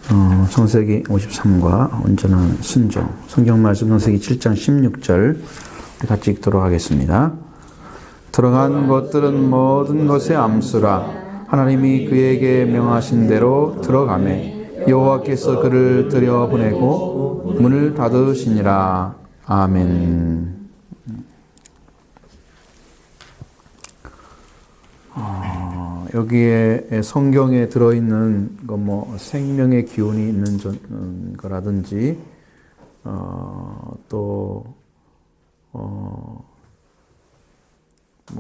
창세기 53과 온전한 순종. 성경 말씀 창세기 7장 16절 같이 읽도록 하겠습니다. 들어간 것들은 모든 것의 암수라. 하나님이 그에게 명하신 대로 들어가매 여호와께서 그를 들여보내고 문을 닫으시니라. 아멘. 여기에 성경에 들어있는 생명의 기운이 있는 거라든지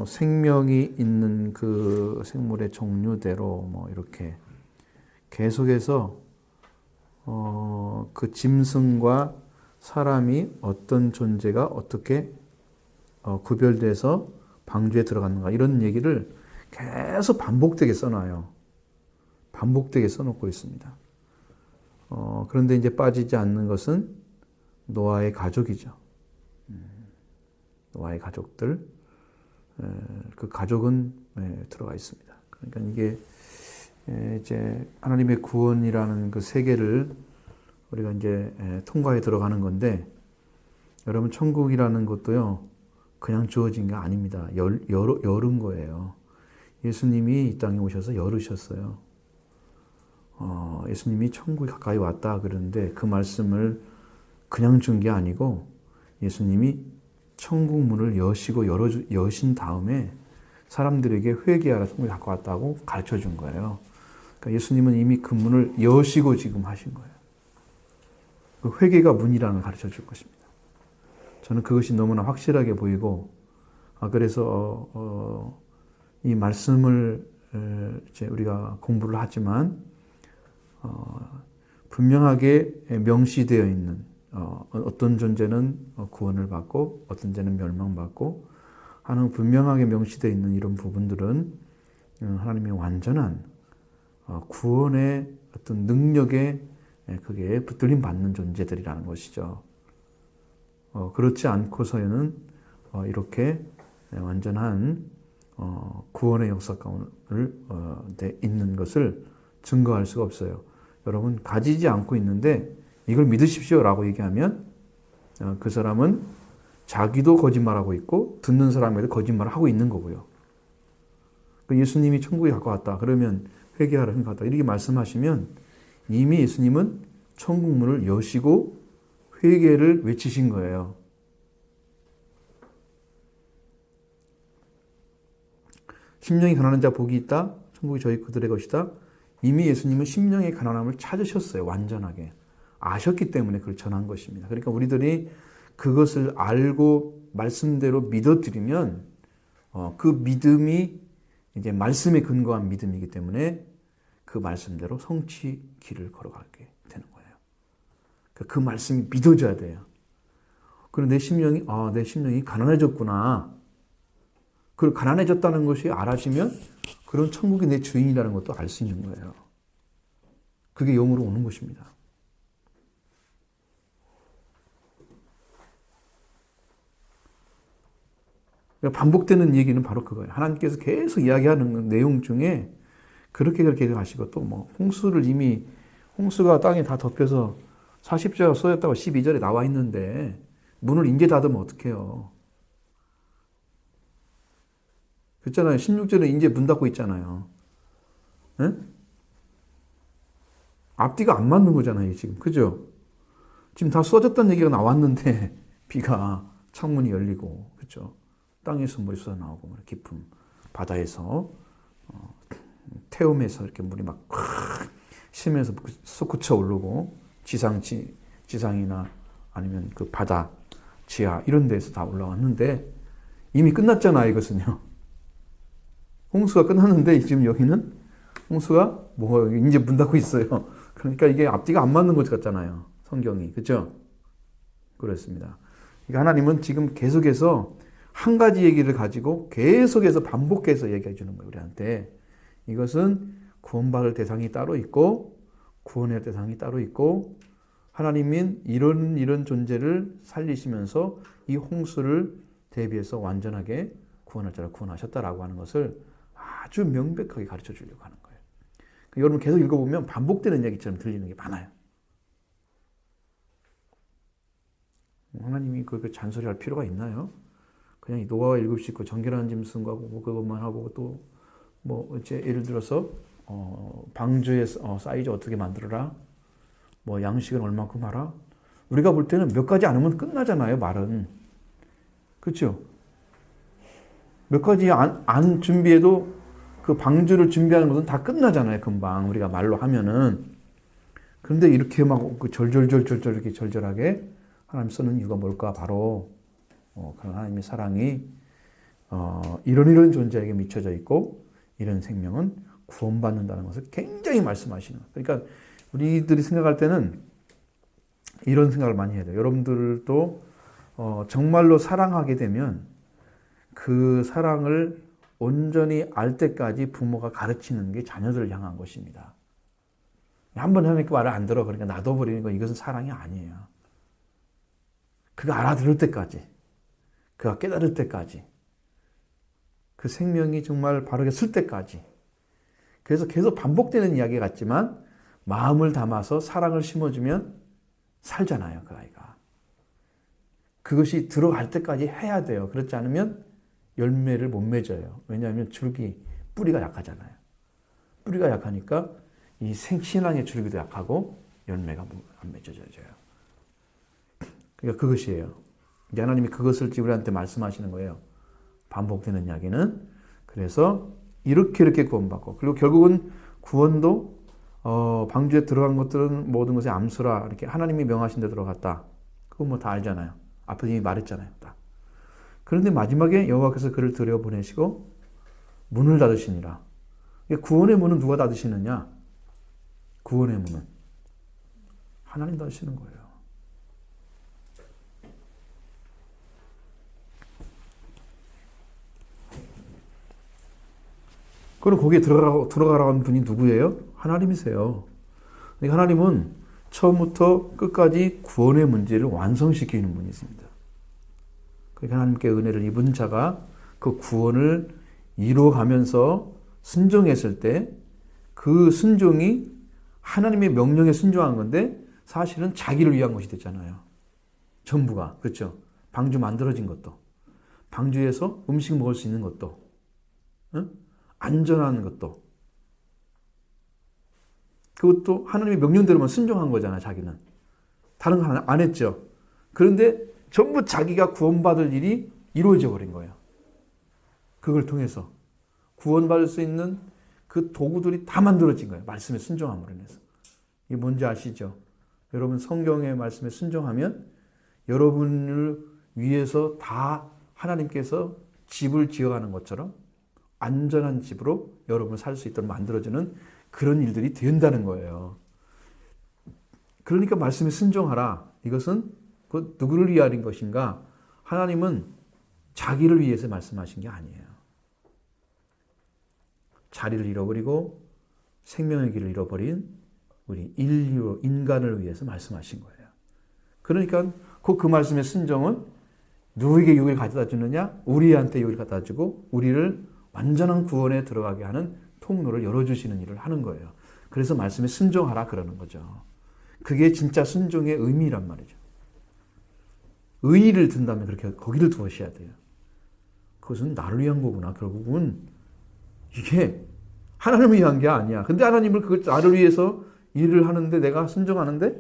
생명이 있는 그 생물의 종류대로 이렇게 계속해서 그 짐승과 사람이 어떤 존재가 어떻게 구별돼서 방주에 들어갔는가 이런 얘기를 계속 반복되게 써놔요. 반복되게 써놓고 있습니다. 그런데 이제 빠지지 않는 것은 노아의 가족이죠. 노아의 가족들, 그 가족은 들어가 있습니다. 그러니까 이게 이제 하나님의 구원이라는 그 세계를 우리가 이제 통과해 들어가는 건데, 여러분 천국이라는 것도요 그냥 주어진 게 아닙니다. 열은 거예요. 예수님이 이 땅에 오셔서 열으셨어요. 예수님이 천국이 가까이 왔다 그러는데 그 말씀을 그냥 준 게 아니고 예수님이 천국 문을 여신 다음에 사람들에게 회개하라, 천국이 가까이 왔다고 가르쳐 준 거예요. 그러니까 예수님은 이미 그 문을 여시고 지금 하신 거예요. 그 회개가 문이라는 걸 가르쳐 줄 것입니다. 저는 그것이 너무나 확실하게 보이고, 그래서 이 말씀을 이제 우리가 공부를 하지만 분명하게 명시되어 있는 어떤 존재는 구원을 받고 어떤 존재는 멸망받고 하는 분명하게 명시되어 있는 이런 부분들은 하나님의 완전한 구원의 어떤 능력에 그게 붙들림 받는 존재들이라는 것이죠. 그렇지 않고서는 이렇게 완전한 구원의 역사 가운데 있는 것을 증거할 수가 없어요. 여러분 가지지 않고 있는데 이걸 믿으십시오라고 얘기하면 그 사람은 자기도 거짓말하고 있고 듣는 사람에도 거짓말을 하고 있는 거고요. 예수님이 천국에 가까웠다 그러면 회개하라 생각하다 이렇게 말씀하시면 이미 예수님은 천국 문을 여시고 회개를 외치신 거예요. 심령이 가난한 자 복이 있다. 천국이 저희 그들의 것이다. 이미 예수님은 심령의 가난함을 찾으셨어요. 완전하게. 아셨기 때문에 그걸 전한 것입니다. 그러니까 우리들이 그것을 알고 말씀대로 믿어드리면 그 믿음이 이제 말씀에 근거한 믿음이기 때문에 그 말씀대로 성취 길을 걸어가게 되는 거예요. 그 말씀이 믿어져야 돼요. 그리고 내 심령이 가난해졌구나. 그걸 가난해졌다는 것이 알아지면 그런 천국이 내 주인이라는 것도 알 수 있는 거예요. 그게 영으로 오는 것입니다. 반복되는 얘기는 바로 그거예요. 하나님께서 계속 이야기하는 내용 중에 그렇게 하시고 또 홍수가 땅에 다 덮여서 40조가 쏟았다고 12절에 나와 있는데 문을 이제 닫으면 어떡해요? 그렇잖아요. 16절에 이제 문 닫고 있잖아요. 네? 앞뒤가 안 맞는 거잖아요, 지금. 그죠? 지금 다 쏟아졌다는 얘기가 나왔는데, 비가 창문이 열리고, 그죠? 땅에서 물이 쏟아나오고, 깊은 바다에서, 태움에서 이렇게 물이 막, 심해서 솟구쳐 오르고, 지상이나 아니면 그 바다, 지하, 이런 데서 다 올라왔는데, 이미 끝났잖아요, 이것은요. 홍수가 끝났는데 지금 여기는 홍수가 이제 문 닫고 있어요. 그러니까 이게 앞뒤가 안 맞는 것 같잖아요. 성경이. 그렇죠? 그렇습니다. 그러니까 하나님은 지금 계속해서 한 가지 얘기를 가지고 계속해서 반복해서 얘기해 주는 거예요. 우리한테. 이것은 구원받을 대상이 따로 있고 구원의 대상이 따로 있고 하나님은 이런 존재를 살리시면서 이 홍수를 대비해서 완전하게 구원할 자를 구원하셨다라고 하는 것을 아주 명백하게 가르쳐 주려고 하는 거예요. 여러분 계속 읽어보면 반복되는 이야기처럼 들리는 게 많아요. 하나님이 그 잔소리할 필요가 있나요? 그냥 노아와 일곱 식구 정결한 짐승과 뭐 그것만 하고 또 뭐 이제 예를 들어서 방주의 사이즈 어떻게 만들어라, 뭐 양식은 얼마큼 하라. 우리가 볼 때는 몇 가지 안 하면 끝나잖아요, 말은. 그렇죠? 몇 가지 안 준비해도 그 방주를 준비하는 것은 다 끝나잖아요, 금방 우리가 말로 하면은. 그런데 이렇게 막 절절절절절 이렇게 절절하게 하나님 쓰는 이유가 뭘까? 바로 그런 하나님의 사랑이 이런 존재에게 미쳐져 있고 이런 생명은 구원받는다는 것을 굉장히 말씀하시는 거예요. 그러니까 우리들이 생각할 때는 이런 생각을 많이 해야 돼요. 여러분들도 정말로 사랑하게 되면 그 사랑을 온전히 알 때까지 부모가 가르치는 게 자녀들을 향한 것입니다. 한번 하니까 말을 안 들어. 그러니까 놔둬버리는 거, 이것은 사랑이 아니에요. 그가 알아들을 때까지, 그가 깨달을 때까지, 그 생명이 정말 바르게 쓸 때까지. 그래서 계속 반복되는 이야기 같지만 마음을 담아서 사랑을 심어주면 살잖아요, 그 아이가. 그것이 들어갈 때까지 해야 돼요. 그렇지 않으면 열매를 못 맺어요. 왜냐하면 줄기, 뿌리가 약하잖아요. 뿌리가 약하니까 이 신앙의 줄기도 약하고 열매가 안 맺어져요. 그러니까 그것이에요. 하나님이 그것을 우리한테 말씀하시는 거예요. 반복되는 이야기는. 그래서 이렇게 구원받고, 그리고 결국은 구원도 방주에 들어간 것들은 모든 것에 암수라 이렇게 하나님이 명하신 데 들어갔다. 그거 뭐 다 알잖아요. 앞에 이미 말했잖아요. 다. 그런데 마지막에 여호와께서 그를 들여보내시고 문을 닫으시니라. 구원의 문은 누가 닫으시느냐? 구원의 문은 하나님 닫으시는 거예요. 그럼 거기에 들어가라고 한 분이 누구예요? 하나님이세요. 그러니까 하나님은 처음부터 끝까지 구원의 문제를 완성시키는 분이십니다. 그러니까 하나님께 은혜를 입은 자가 그 구원을 이루어가면서 순종했을 때 그 순종이 하나님의 명령에 순종한 건데 사실은 자기를 위한 것이 됐잖아요. 전부가. 그렇죠? 방주 만들어진 것도, 방주에서 음식 먹을 수 있는 것도, 응? 안전한 것도, 그것도 하나님의 명령대로만 순종한 거잖아요. 자기는 다른 거 안 했죠. 그런데 전부 자기가 구원받을 일이 이루어져 버린 거예요. 그걸 통해서 구원받을 수 있는 그 도구들이 다 만들어진 거예요. 말씀에 순종함으로 인해서. 이게 뭔지 아시죠? 여러분 성경의 말씀에 순종하면 여러분을 위해서 다 하나님께서 집을 지어가는 것처럼 안전한 집으로 여러분을 살 수 있도록 만들어주는 그런 일들이 된다는 거예요. 그러니까 말씀에 순종하라. 이것은 그 누구를 위한 것인가? 하나님은 자기를 위해서 말씀하신 게 아니에요. 자리를 잃어버리고 생명의 길을 잃어버린 우리 인간을 위해서 말씀하신 거예요. 그러니까 그 말씀의 순종은 누구에게 유익을 가져다 주느냐? 우리한테 유익을 갖다 주고 우리를 완전한 구원에 들어가게 하는 통로를 열어주시는 일을 하는 거예요. 그래서 말씀에 순종하라 그러는 거죠. 그게 진짜 순종의 의미란 말이죠. 의의를 든다면 그렇게 거기를 두어셔야 돼요. 그것은 나를 위한 거구나. 결국은 이게 하나님을 위한 게 아니야. 근데 하나님을 그걸 나를 위해서 일을 하는데 내가 순종하는데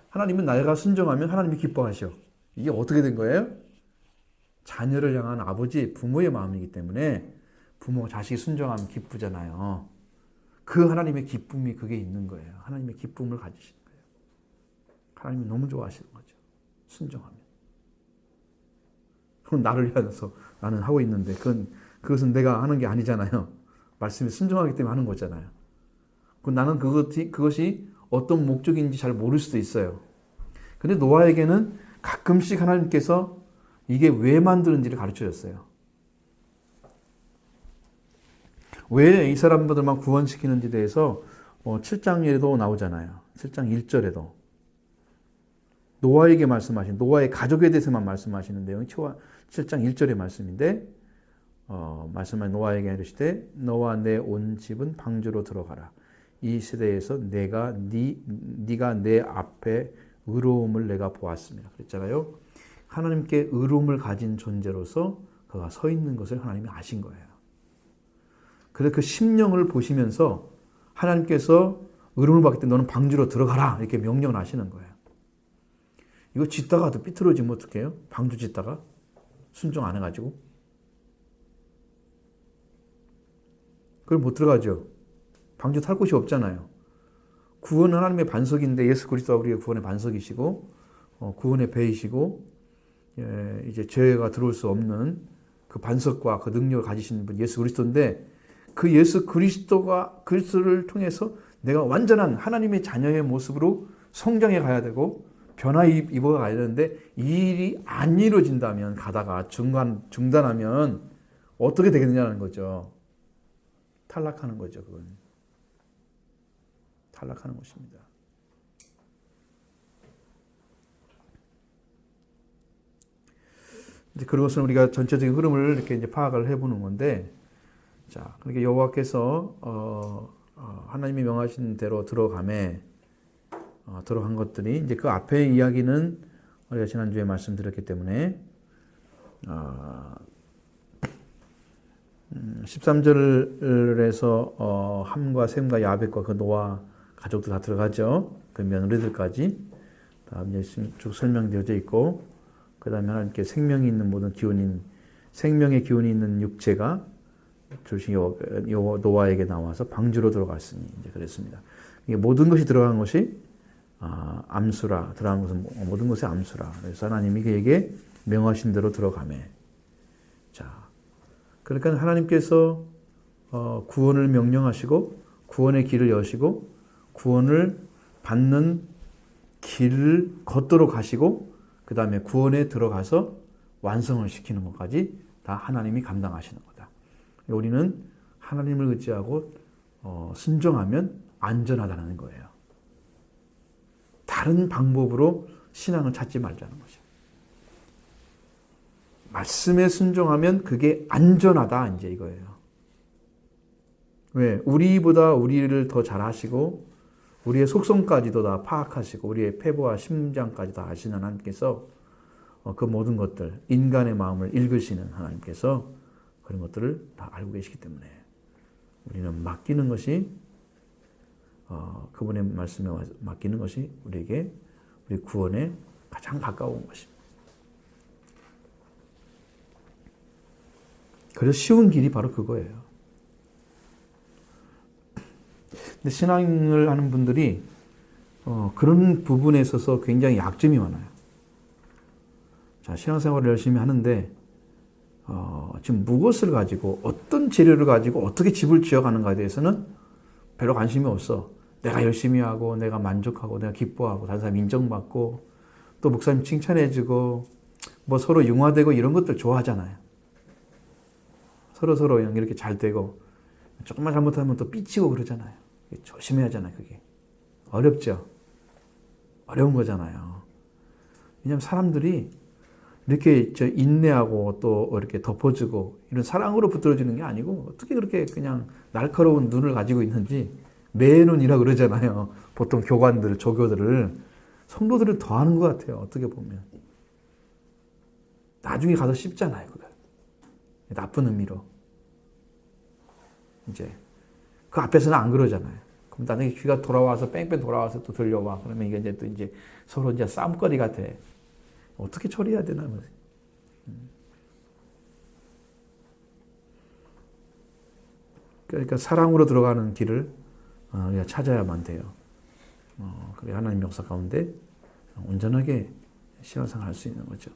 하나님은 내가 순종하면 하나님이 기뻐하셔. 이게 어떻게 된 거예요? 자녀를 향한 아버지, 부모의 마음이기 때문에 부모, 자식이 순종하면 기쁘잖아요. 그 하나님의 기쁨이 그게 있는 거예요. 하나님의 기쁨을 가지시는 거예요. 하나님이 너무 좋아하시는 거죠. 순종하면. 그건 나를 위해서 나는 하고 있는데 그것은 내가 하는 게 아니잖아요. 말씀에 순종하기 때문에 하는 거잖아요. 나는 그것이 어떤 목적인지 잘 모를 수도 있어요. 근데 노아에게는 가끔씩 하나님께서 이게 왜 만드는지를 가르쳐 줬어요. 왜 이 사람들만 구원시키는지 대해서 7장에도 나오잖아요. 7장 1절에도. 노아에게 말씀하신, 노아의 가족에 대해서만 말씀하시는 내용이 7장 1절의 말씀인데, 말씀한 노아에게 이르시되 너와 내 온 집은 방주로 들어가라. 이 세대에서 네가 내 앞에 의로움을 내가 보았습니다. 그랬잖아요. 하나님께 의로움을 가진 존재로서 그가 서 있는 것을 하나님이 아신 거예요. 그래서 그 심령을 보시면서 하나님께서 의로움을 받기 때문에 너는 방주로 들어가라 이렇게 명령을 하시는 거예요. 이거 짓다가 또 삐뚤어지면 어떡해요? 방주 짓다가 순종 안 해가지고 그럼 못 들어가죠. 방주 탈 곳이 없잖아요. 구원은 하나님의 반석인데 예수 그리스도가 우리의 구원의 반석이시고 구원의 배이시고 이제 죄가 들어올 수 없는 그 반석과 그 능력을 가지신 분 예수 그리스도인데 그 예수 그리스도를 통해서 내가 완전한 하나님의 자녀의 모습으로 성장해 가야 되고 변화 입어 가야 되는데 이 일이 안 이루어진다면 가다가 중단하면 어떻게 되겠느냐는 거죠. 탈락하는 거죠. 그건 탈락하는 것입니다. 이제 그것은 우리가 전체적인 흐름을 이렇게 이제 파악을 해보는 건데, 자, 그렇게 여호와께서 하나님이 명하신 대로 들어간 것들이 이제 그 앞의 이야기는 우리가 지난주에 말씀드렸기 때문에 13절에서 함과 셈과 야벳과 그 노아 가족들 다 들어가죠. 그 며느리들까지 다 쭉 설명되어져 있고, 그 다음에 하나님께 생명이 있는 모든 생명의 기운이 있는 육체가 조시 노아에게 나와서 방주로 들어갔으니 이제 그랬습니다. 이게 모든 것이 들어간 것이 암수라, 들어간 것은 모든 것의 암수라. 그래서 하나님이 그에게 명하신 대로 들어가매. 자, 그러니까 하나님께서 구원을 명령하시고 구원의 길을 여시고 구원을 받는 길을 걷도록 하시고 그 다음에 구원에 들어가서 완성을 시키는 것까지 다 하나님이 감당하시는 거다. 우리는 하나님을 의지하고 순종하면 안전하다는 거예요. 다른 방법으로 신앙을 찾지 말자는 거죠. 말씀에 순종하면 그게 안전하다 이제 이거예요. 왜? 우리보다 우리를 더 잘하시고 우리의 속성까지도 다 파악하시고 우리의 폐부와 심장까지 다 아시는 하나님께서 그 모든 것들, 인간의 마음을 읽으시는 하나님께서 그런 것들을 다 알고 계시기 때문에 우리는 맡기는 것이 그분의 말씀에 맡기는 것이 우리에게 우리 구원에 가장 가까운 것입니다. 그래서 쉬운 길이 바로 그거예요. 근데 신앙을 하는 분들이 그런 부분에 있어서 굉장히 약점이 많아요. 자, 신앙생활을 열심히 하는데 지금 무엇을 가지고 어떤 재료를 가지고 어떻게 집을 지어가는가에 대해서는 별로 관심이 없어. 내가 열심히 하고 내가 만족하고 내가 기뻐하고 다른 사람 인정받고 또 목사님 칭찬해주고 뭐 서로 융화되고 이런 것들 좋아하잖아요. 서로 이렇게 잘 되고 조금만 잘못하면 또 삐치고 그러잖아요. 조심해야 하잖아요. 그게 어렵죠. 어려운 거잖아요. 왜냐하면 사람들이 이렇게 인내하고 또 이렇게 덮어주고 이런 사랑으로 붙들어주는 게 아니고 어떻게 그렇게 그냥 날카로운 눈을 가지고 있는지 매눈이라 그러잖아요. 보통 교관들, 조교들을 성도들은 더 하는 것 같아요. 어떻게 보면 나중에 가서 씹잖아요. 그걸 나쁜 의미로 이제 그 앞에서는 안 그러잖아요. 그럼 나중에 귀가 돌아와서 뺑뺑 돌아와서 또 들려와. 그러면 이게 이제 또 이제 서로 이제 싸움거리가 돼. 어떻게 처리해야 되나? 그러니까 사랑으로 들어가는 길을 우리가 찾아야만 돼요. 그게 하나님 역사 가운데 온전하게 신앙생활 할 수 있는 거죠.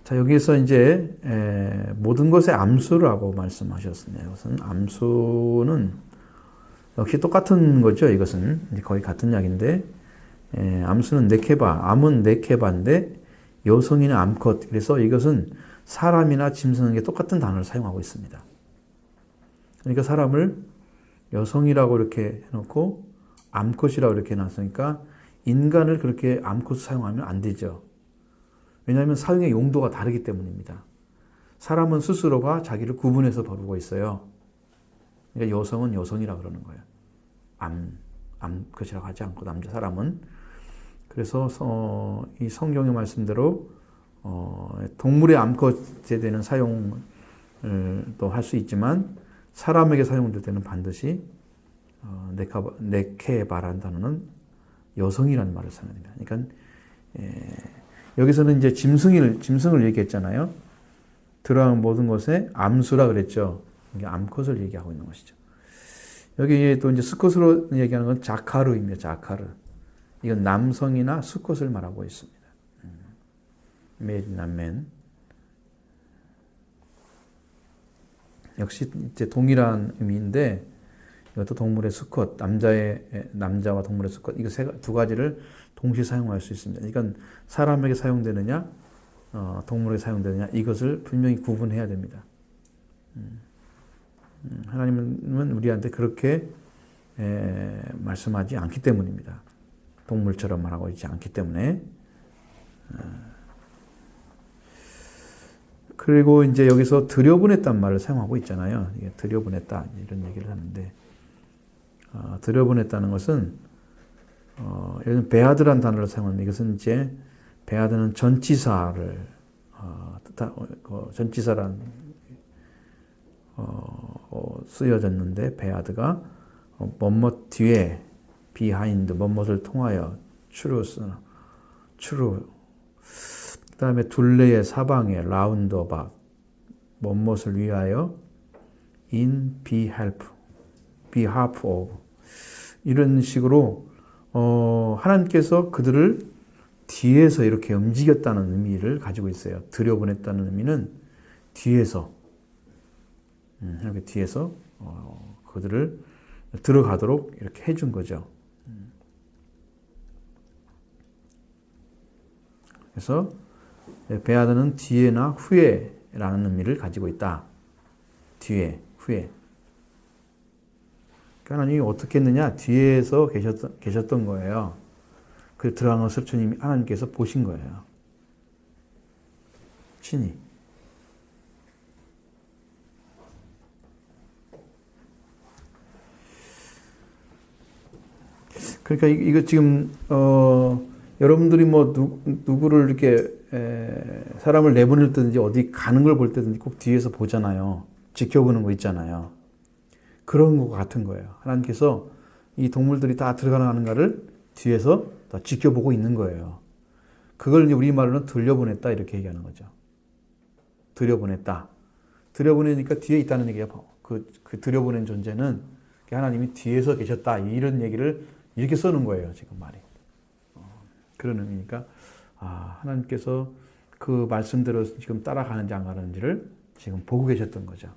자, 여기서 이제 모든 것의 암수라고 말씀하셨습니다. 이것은 암수는 역시 똑같은 거죠. 이것은 거의 같은 이야기인데 암수는 네케바, 암은 네케바인데 여성이는 암컷. 그래서 이것은 사람이나 짐승에게 똑같은 단어를 사용하고 있습니다. 그러니까 사람을 여성이라고 이렇게 해놓고 암컷이라고 이렇게 해놨으니까 인간을 그렇게 암컷으로 사용하면 안 되죠. 왜냐하면 사용의 용도가 다르기 때문입니다. 사람은 스스로가 자기를 구분해서 부르고 있어요. 그러니까 여성은 여성이라 그러는 거예요. 암컷이라고 하지 않고 남자 사람은. 그래서 이 성경의 말씀대로 동물의 암컷에 대한 사용을 또 할 수 있지만 사람에게 사용될 때는 반드시 네케바라는 단어는 여성이라는 말을 사용합니다. 그러니까 여기서는 이제 짐승을 얘기했잖아요. 들어간 모든 것에 암수라 그랬죠. 이게 암컷을 얘기하고 있는 것이죠. 여기 또 이제 수컷으로 얘기하는 건 자카르입니다. 자카르. 이건 남성이나 수컷을 말하고 있습니다. 메일이나 맨. 역시 이제 동일한 의미인데 이것도 동물의 수컷, 남자와 동물의 수컷, 이거 두 가지를 동시에 사용할 수 있습니다. 그러니까 사람에게 사용되느냐, 동물에게 사용되느냐, 이것을 분명히 구분해야 됩니다. 하나님은 우리한테 그렇게 말씀하지 않기 때문입니다. 동물처럼 말하고 있지 않기 때문에. 그리고 이제 여기서 들여보냈단 말을 사용하고 있잖아요. 이게 들여보냈다 이런 얘기를 하는데 들여보냈다는 것은 여기는 베아드란 단어를 사용합니다. 이것은 이제 베아드는 전치사를 전치사란 쓰여졌는데 베아드가 뭐뭐 뒤에 비하인드 뭐뭐를 통하여 추루스 그 다음에 둘레의 사방에 라운드 어박 뭐뭇을 위하여 in behalf of 이런 식으로 하나님께서 그들을 뒤에서 이렇게 움직였다는 의미를 가지고 있어요. 들여보냈다는 의미는 뒤에서 이렇게 뒤에서 그들을 들어가도록 이렇게 해준 거죠. 그래서 베아드는 뒤에나 후에라는 의미를 가지고 있다. 뒤에, 후에. 하나님이 어떻게 했느냐? 뒤에서 계셨던 거예요. 그 들어간 것을 주님이 하나님께서 보신 거예요. 친히. 그러니까 이거 지금 여러분들이 뭐 누구를 이렇게 사람을 내보낼 때든지 어디 가는 걸 볼 때든지 꼭 뒤에서 보잖아요. 지켜보는 거 있잖아요. 그런 거 같은 거예요. 하나님께서 이 동물들이 다 들어가는가를 뒤에서 다 지켜보고 있는 거예요. 그걸 이제 우리말로는 들여보냈다 이렇게 얘기하는 거죠. 들여보냈다. 들여보내니까 뒤에 있다는 얘기예요. 그 들여보낸 존재는 하나님이 뒤에서 계셨다 이런 얘기를 이렇게 써놓은 거예요. 지금 말이. 그런 의미니까 하나님께서 그 말씀대로 지금 따라가는지 안 가는지를 지금 보고 계셨던 거죠.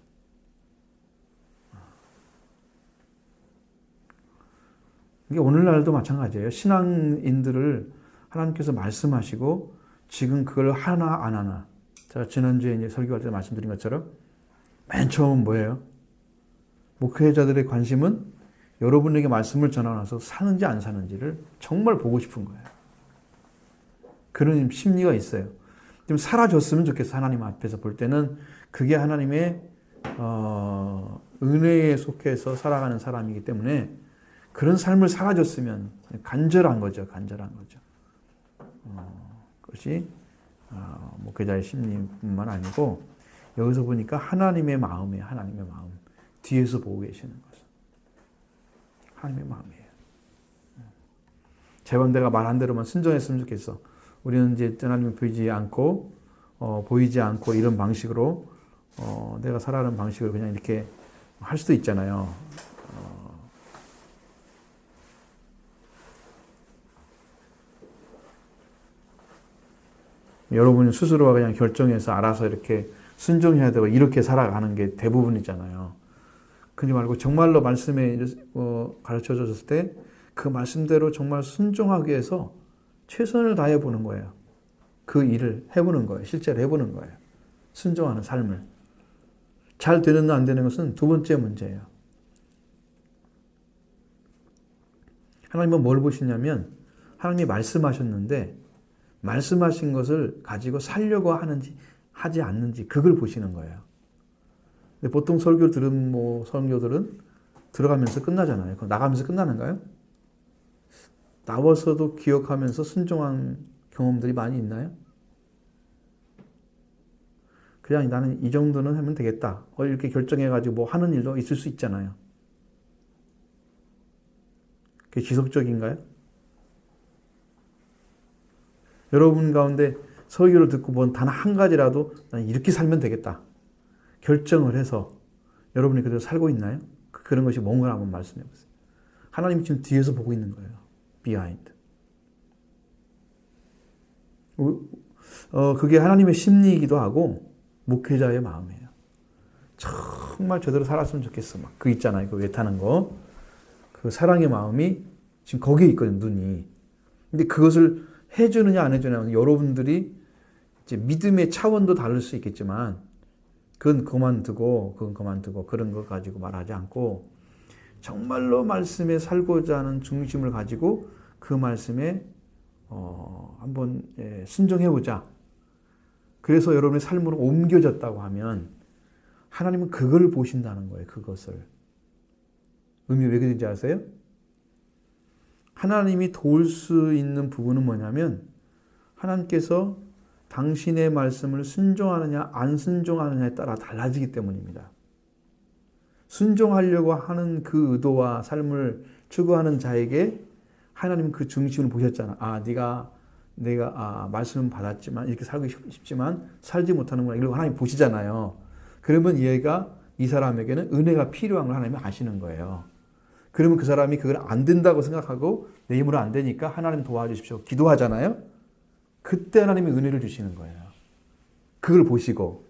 이게 오늘날도 마찬가지예요. 신앙인들을 하나님께서 말씀하시고 지금 그걸 하나 안 하나. 제가 지난주에 이제 설교할 때 말씀드린 것처럼 맨 처음은 뭐예요? 목회자들의 관심은 여러분에게 말씀을 전하면서 사는지 안 사는지를 정말 보고 싶은 거예요. 그런 심리가 있어요. 좀 사라졌으면 좋겠어. 하나님 앞에서 볼 때는 그게 하나님의 은혜에 속해서 살아가는 사람이기 때문에 그런 삶을 사라졌으면 간절한 거죠. 간절한 거죠. 그것이 목회자의 심리뿐만 아니고 여기서 보니까 하나님의 마음이에요. 하나님의 마음. 뒤에서 보고 계시는 것은 하나님의 마음이에요. 제발 내가 말한 대로만 순종했으면 좋겠어. 우리는 이제 하나님을 보이지 않고 이런 방식으로 내가 살아가는 방식을 그냥 이렇게 할 수도 있잖아요. 여러분이 스스로가 그냥 결정해서 알아서 이렇게 순종해야 되고 이렇게 살아가는 게 대부분이잖아요. 그러지 말고 정말로 말씀에 가르쳐 줬을 때 그 말씀대로 정말 순종하기 위해서 최선을 다해 보는 거예요. 그 일을 해보는 거예요. 실제로 해보는 거예요. 순종하는 삶을. 잘 되는 안 되는 것은 두 번째 문제예요. 하나님은 뭘 보시냐면 하나님이 말씀하셨는데 말씀하신 것을 가지고 살려고 하는지 하지 않는지 그걸 보시는 거예요. 근데 보통 설교를 들은 설교들은 들어가면서 끝나잖아요. 그럼 나가면서 끝나는가요? 나와서도 기억하면서 순종한 경험들이 많이 있나요? 그냥 나는 이 정도는 하면 되겠다. 이렇게 결정해가지고 하는 일도 있을 수 있잖아요. 그게 지속적인가요? 여러분 가운데 설교를 듣고 본 단 한 가지라도 난 이렇게 살면 되겠다. 결정을 해서 여러분이 그대로 살고 있나요? 그런 것이 뭔가 한번 말씀해 보세요. 하나님이 지금 뒤에서 보고 있는 거예요. behind. 그게 하나님의 심리이기도 하고 목회자의 마음이에요. 정말 제대로 살았으면 좋겠어. 막 그 있잖아요. 그 외타는 거. 그 사랑의 마음이 지금 거기에 있거든요. 눈이. 근데 그것을 해주느냐 안 해주느냐 여러분들이 이제 믿음의 차원도 다를 수 있겠지만 그건 그만두고 그런 거 가지고 말하지 않고 정말로 말씀에 살고자 하는 중심을 가지고 그 말씀에 한번 순종해보자. 그래서 여러분의 삶으로 옮겨졌다고 하면 하나님은 그걸 보신다는 거예요. 그것을. 의미 왜 그런지 아세요? 하나님이 도울 수 있는 부분은 뭐냐면 하나님께서 당신의 말씀을 순종하느냐 안 순종하느냐에 따라 달라지기 때문입니다. 순종하려고 하는 그 의도와 삶을 추구하는 자에게 하나님은 그 중심을 보셨잖아. 내가 말씀은 받았지만 이렇게 살고 싶지만 살지 못하는구나. 이걸 하나님 보시잖아요. 그러면 이 사람에게는 은혜가 필요한 걸 하나님이 아시는 거예요. 그러면 그 사람이 그걸 안 된다고 생각하고 내 힘으로 안 되니까 하나님 도와주십시오. 기도하잖아요. 그때 하나님이 은혜를 주시는 거예요. 그걸 보시고.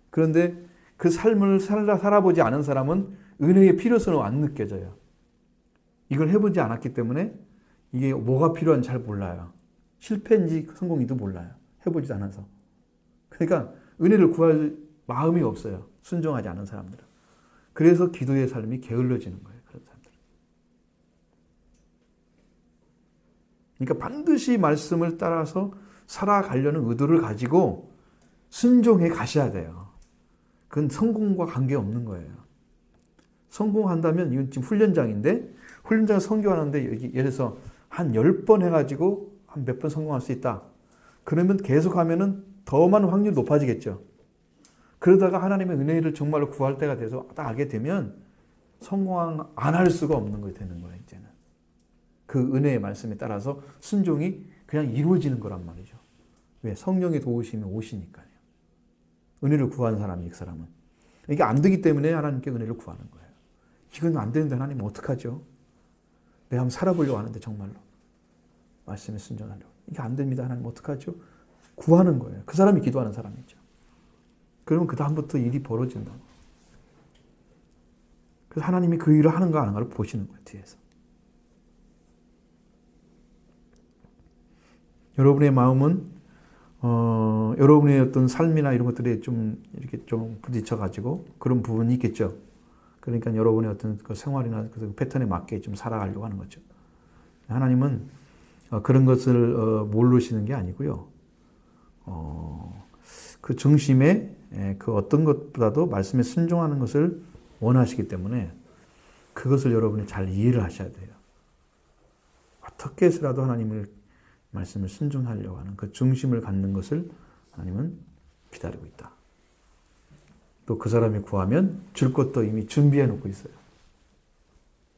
그런데 그 삶을 살아보지 않은 사람은 은혜의 필요성을 안 느껴져요. 이걸 해보지 않았기 때문에 이게 뭐가 필요한지 잘 몰라요. 실패인지 성공인지도 몰라요. 해보지도 않아서. 그러니까 은혜를 구할 마음이 없어요. 순종하지 않은 사람들은. 그래서 기도의 삶이 게을러지는 거예요. 그런 사람들은. 그러니까 반드시 말씀을 따라서 살아가려는 의도를 가지고 순종해 가셔야 돼요. 그건 성공과 관계없는 거예요. 성공한다면 이건 지금 훈련장인데 훈련장에서 선교하는데 여기 예를 들어서 한 10번 해가지고 한 몇 번 성공할 수 있다. 그러면 계속하면은 더 많은 확률이 높아지겠죠. 그러다가 하나님의 은혜를 정말로 구할 때가 돼서 딱 알게 되면 성공 안 할 수가 없는 것이 되는 거예요. 이제는. 그 은혜의 말씀에 따라서 순종이 그냥 이루어지는 거란 말이죠. 왜? 성령의 도우심이 오시니까요. 은혜를 구하는 사람이 그 사람은. 이게 안 되기 때문에 하나님께 은혜를 구하는 거예요. 이건 안 되는데 하나님 어떡하죠? 내가 한번 살아보려고 하는데 정말로. 말씀에 순종하려고. 이게 안 됩니다. 하나님 어떡하죠? 구하는 거예요. 그 사람이 기도하는 사람이죠. 그러면 그 다음부터 일이 벌어진다고. 그래서 하나님이 그 일을 하는가 안 하는가를 보시는 거예요. 뒤에서. 여러분의 마음은 여러분의 어떤 삶이나 이런 것들에 좀 이렇게 좀 부딪혀가지고 그런 부분이 있겠죠. 그러니까 여러분의 어떤 그 생활이나 그 패턴에 맞게 좀 살아가려고 하는 거죠. 하나님은 그런 것을 모르시는 게 아니고요. 그 중심에 그 어떤 것보다도 말씀에 순종하는 것을 원하시기 때문에 그것을 여러분이 잘 이해를 하셔야 돼요. 어떻게 해서라도 하나님을 말씀을 순종하려고 하는 그 중심을 갖는 것을 하나님은 기다리고 있다. 또 그 사람이 구하면 줄 것도 이미 준비해 놓고 있어요.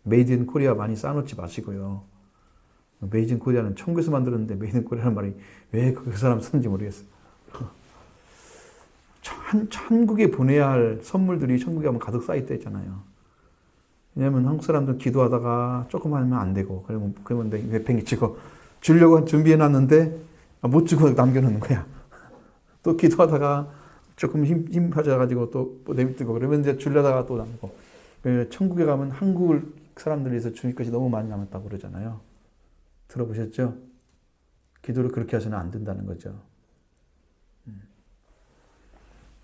메이드 인 코리아 많이 쌓아놓지 마시고요. 메이드 인 코리아는 천국에서 만들었는데 메이드 인 코리아라는 말이 왜 그 사람 쓰는지 모르겠어요. 천국에 보내야 할 선물들이 천국에 가면 가득 쌓여있다 했잖아요. 왜냐하면 한국 사람들은 기도하다가 조금 하면 안 되고 그러면 내팽개치고 주려고 준비해놨는데 못 주고 남겨놓는 거야. 또 기도하다가 조금 힘 빠져가지고 또 내비뜨고 그러면 이제 주려다가 또 남고. 천국에 가면 한국 사람들에서 주일 것이 너무 많이 남았다고 그러잖아요. 들어보셨죠? 기도를 그렇게 해서는 안 된다는 거죠.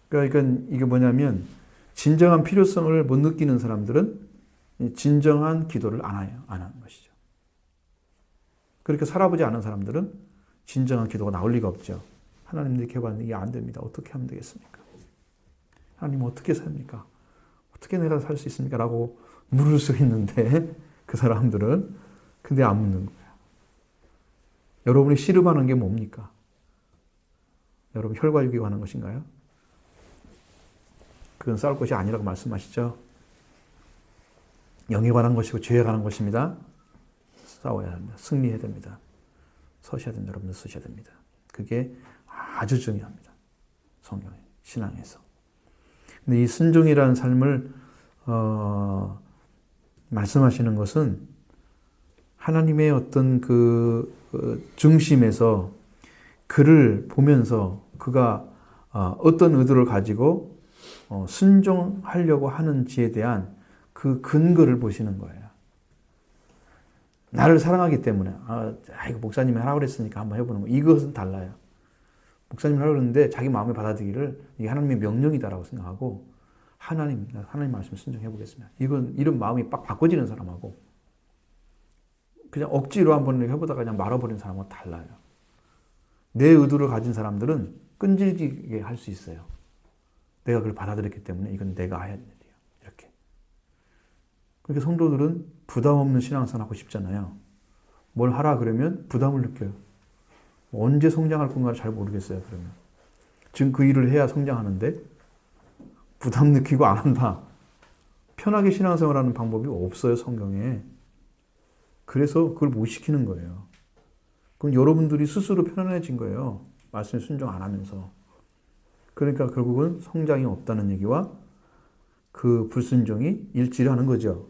그러니까 이게 뭐냐면 진정한 필요성을 못 느끼는 사람들은 진정한 기도를 안 하는 것이죠. 그렇게 살아보지 않은 사람들은 진정한 기도가 나올 리가 없죠. 하나님도 이렇게 해봤는데 이게 안 됩니다. 어떻게 하면 되겠습니까? 하나님 어떻게 삽니까? 어떻게 내가 살 수 있습니까? 라고 물을 수 있는데 그 사람들은 근데 안 묻는 거예요. 여러분이 씨름하는 게 뭡니까? 여러분 혈과 육에 관한 것인가요? 그건 싸울 것이 아니라고 말씀하시죠. 영에 관한 것이고 죄에 관한 것입니다. 싸워야 합니다. 승리해야 됩니다. 서셔야 됩니다. 여러분들 서셔야 됩니다. 그게 아주 중요합니다. 성경에, 신앙에서. 근데 이 순종이라는 삶을 말씀하시는 것은 하나님의 어떤 그 중심에서 그를 보면서 그가 어떤 의도를 가지고 순종하려고 하는지에 대한 그 근거를 보시는 거예요. 나를 사랑하기 때문에 이거 목사님이 하라고 그랬으니까 한번 해보는 거. 이것은 달라요. 목사님이 하라고 그랬는데 자기 마음에 받아들이기를 이게 하나님의 명령이다라고 생각하고 하나님 말씀 순종해 보겠습니다. 이런 마음이 빡 바꿔지는 사람하고 그냥 억지로 한번 해보다가 그냥 말아버리는 사람하고 달라요. 내 의도를 가진 사람들은 끈질기게 할 수 있어요. 내가 그걸 받아들였기 때문에 이건 내가 해야 돼요. 이렇게. 그러니까 성도들은 부담 없는 신앙생활 하고 싶잖아요. 뭘 하라 그러면 부담을 느껴요. 언제 성장할 건가를 잘 모르겠어요. 그러면 지금 그 일을 해야 성장하는데 부담 느끼고 안 한다. 편하게 신앙생활하는 방법이 없어요. 성경에. 그래서 그걸 못 시키는 거예요. 그럼 여러분들이 스스로 편안해진 거예요. 말씀에 순종 안 하면서. 그러니까 결국은 성장이 없다는 얘기와 그 불순종이 일치를 하는 거죠.